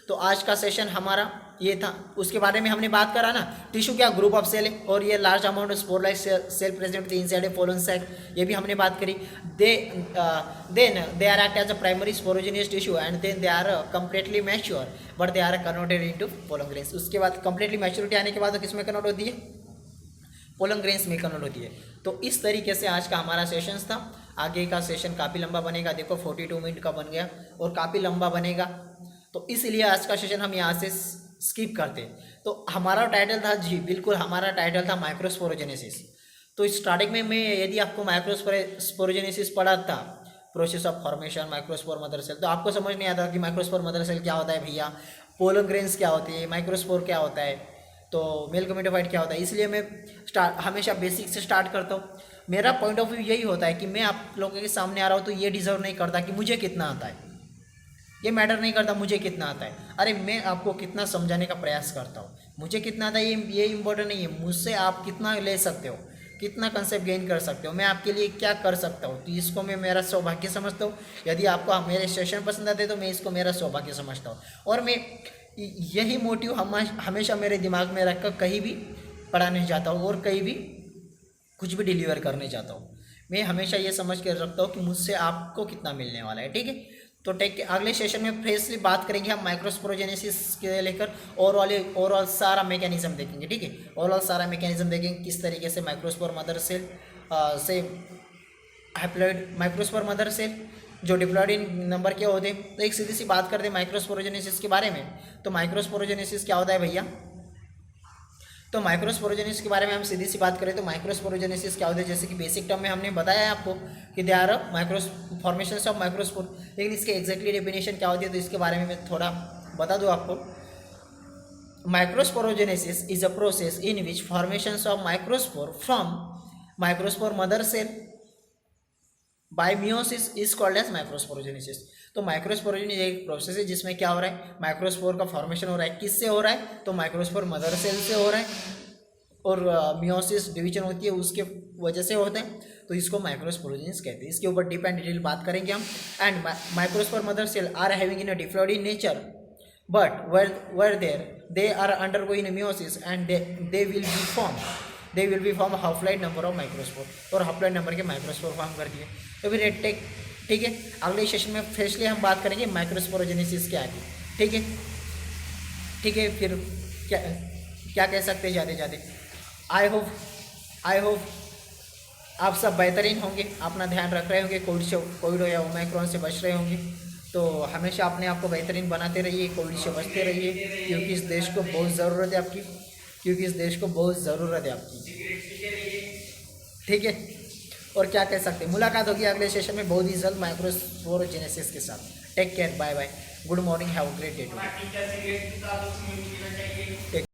तो आज का सेशन हमारा ये था। उसके बारे में हमने बात करा ना, टिश्यू क्या ग्रुप ऑफ सेल है और ये large amount of spore like cell present होती है इनसाइड ए पोलन सैक, ये भी हमने बात करी। Then they are act as a primary sporogenous tissue and then they are completely mature but they are converted into pollen grains. उसके बाद completely maturity आने के बाद किस में कन्वर्ट होती है, पोलन ग्रेन्स में कन्वर्ट होती है। तो इस तरीके से आज का हमारा सेशन था। आगे का सेशन काफ़ी लंबा बनेगा, देखो 42 मिनट का बन गया और काफ़ी लंबा बनेगा, तो इसलिए आज का सेशन हम यहाँ से स्किप करते। तो हमारा टाइटल था, जी बिल्कुल हमारा टाइटल था माइक्रोस्पोरोजेनेसिस। तो स्टार्टिंग में मैं यदि आपको माइक्रोस्पोरोजेनेसिस पढ़ा था, process of formation microspore mother cell, तो आपको समझ नहीं आता कि माइक्रोस्पोर मदर सेल क्या होता है भैया, पोलन ग्रेन्स क्या होती है, माइक्रोस्पोर क्या होता है, तो मेल गमेटोफाइट क्या होता है। इसलिए मैं हमेशा बेसिक से स्टार्ट करता हूँ। मेरा पॉइंट ऑफ व्यू यही होता है कि मैं आप लोगों के सामने आ रहा हूँ तो ये डिजर्व नहीं करता कि मुझे कितना आता है, ये मैटर नहीं करता मुझे कितना आता है। अरे मैं आपको कितना समझाने का प्रयास करता हूँ, मुझे कितना आता है ये इंपॉर्टेंट नहीं है। मुझसे आप कितना ले सकते हो, कितना कंसेप्ट गेन कर सकते हो, मैं आपके लिए क्या कर सकता हूँ, तो इसको मैं मेरा सौभाग्य समझता हूँ। यदि आपको मेरे सेशन पसंद आते तो मैं इसको मेरा सौभाग्य समझता हूँ। और मैं यही मोटिव हमेशा मेरे दिमाग में रखकर कहीं भी पढ़ाने जाता हूँ और कहीं भी कुछ भी डिलीवर करने जाता हूँ। मैं हमेशा ये समझ कर रखता हूँ कि मुझसे आपको कितना मिलने वाला है। ठीक है, तो अगले सेशन में फ्रेशली बात करेंगे हम माइक्रोस्पोरोजेनेसिस के लेकर ओवरऑल सारा मैकेनिज्म देखेंगे। ठीक है, ओवरऑल सारा मैकेनिज्म देखेंगे किस तरीके से माइक्रोस्पोर मदर सेल से हैप्लॉइड माइक्रोस्पोर मदर सेल जो डिप्लॉइड इन नंबर के होते हैं। तो एक सीधी सी बात करते हैं माइक्रोस्पोरोजेनेसिस के बारे में। तो माइक्रोस्पोरोजेनेसिस क्या होता है भैया, तो माइक्रोस्पोरोजेनेसिस के बारे में हम सीधी सी बात करें तो माइक्रोस्पोरोजेनेसिस क्या होता है, जैसे कि बेसिक टर्म में हमने बताया है आपको कि they are formations of microspore, लेकिन इसके एग्जैक्टली डेफिनेशन क्या होती है तो इसके बारे में मैं थोड़ा बता दूं आपको। Microsporogenesis is a process in which formations of microspore from microspore mother cell by meiosis is called as microsporogenesis. तो माइक्रोस्पोरोजेनेसिस एक प्रोसेस है जिसमें क्या हो रहा है, माइक्रोस्पोर का फॉर्मेशन हो रहा है। किससे हो रहा है, तो माइक्रोस्पोर मदर सेल से हो रहा है। और मियोसिस डिवीजन होती है उसके वजह से होता है, तो इसको माइक्रोस्पोरोजेनिस कहते हैं। इसके ऊपर डीप एंड डिटेल बात करेंगे हम। And microspore mother cell are having in a diploid in nature, but where there they are undergoing meiosis and they will be form half-life number of microspore, और half-life number के microspore form कर दिए। तो फिर take ठीक है, अगले session में फ्रेशली हम बात करेंगे माइक्रोस्पोरोजेनेसिस क्या है। ठीक है फिर क्या क्या कह सकते हैं जाते जाते। आई होप आप सब बेहतरीन होंगे, अपना ध्यान रख रहे होंगे, कोविड या ओमाइक्रॉन से बच रहे होंगे। तो हमेशा अपने आप को बेहतरीन बनाते रहिए, कोविड से बचते रहिए, क्योंकि इस देश को बहुत ज़रूरत है आपकी। ठीक है, और क्या कह सकते हैं, मुलाकात होगी अगले सेशन में बहुत ही जल्द माइक्रोस्पोरोजेनेसिस के साथ। Take care, bye bye, good morning, have a great day to.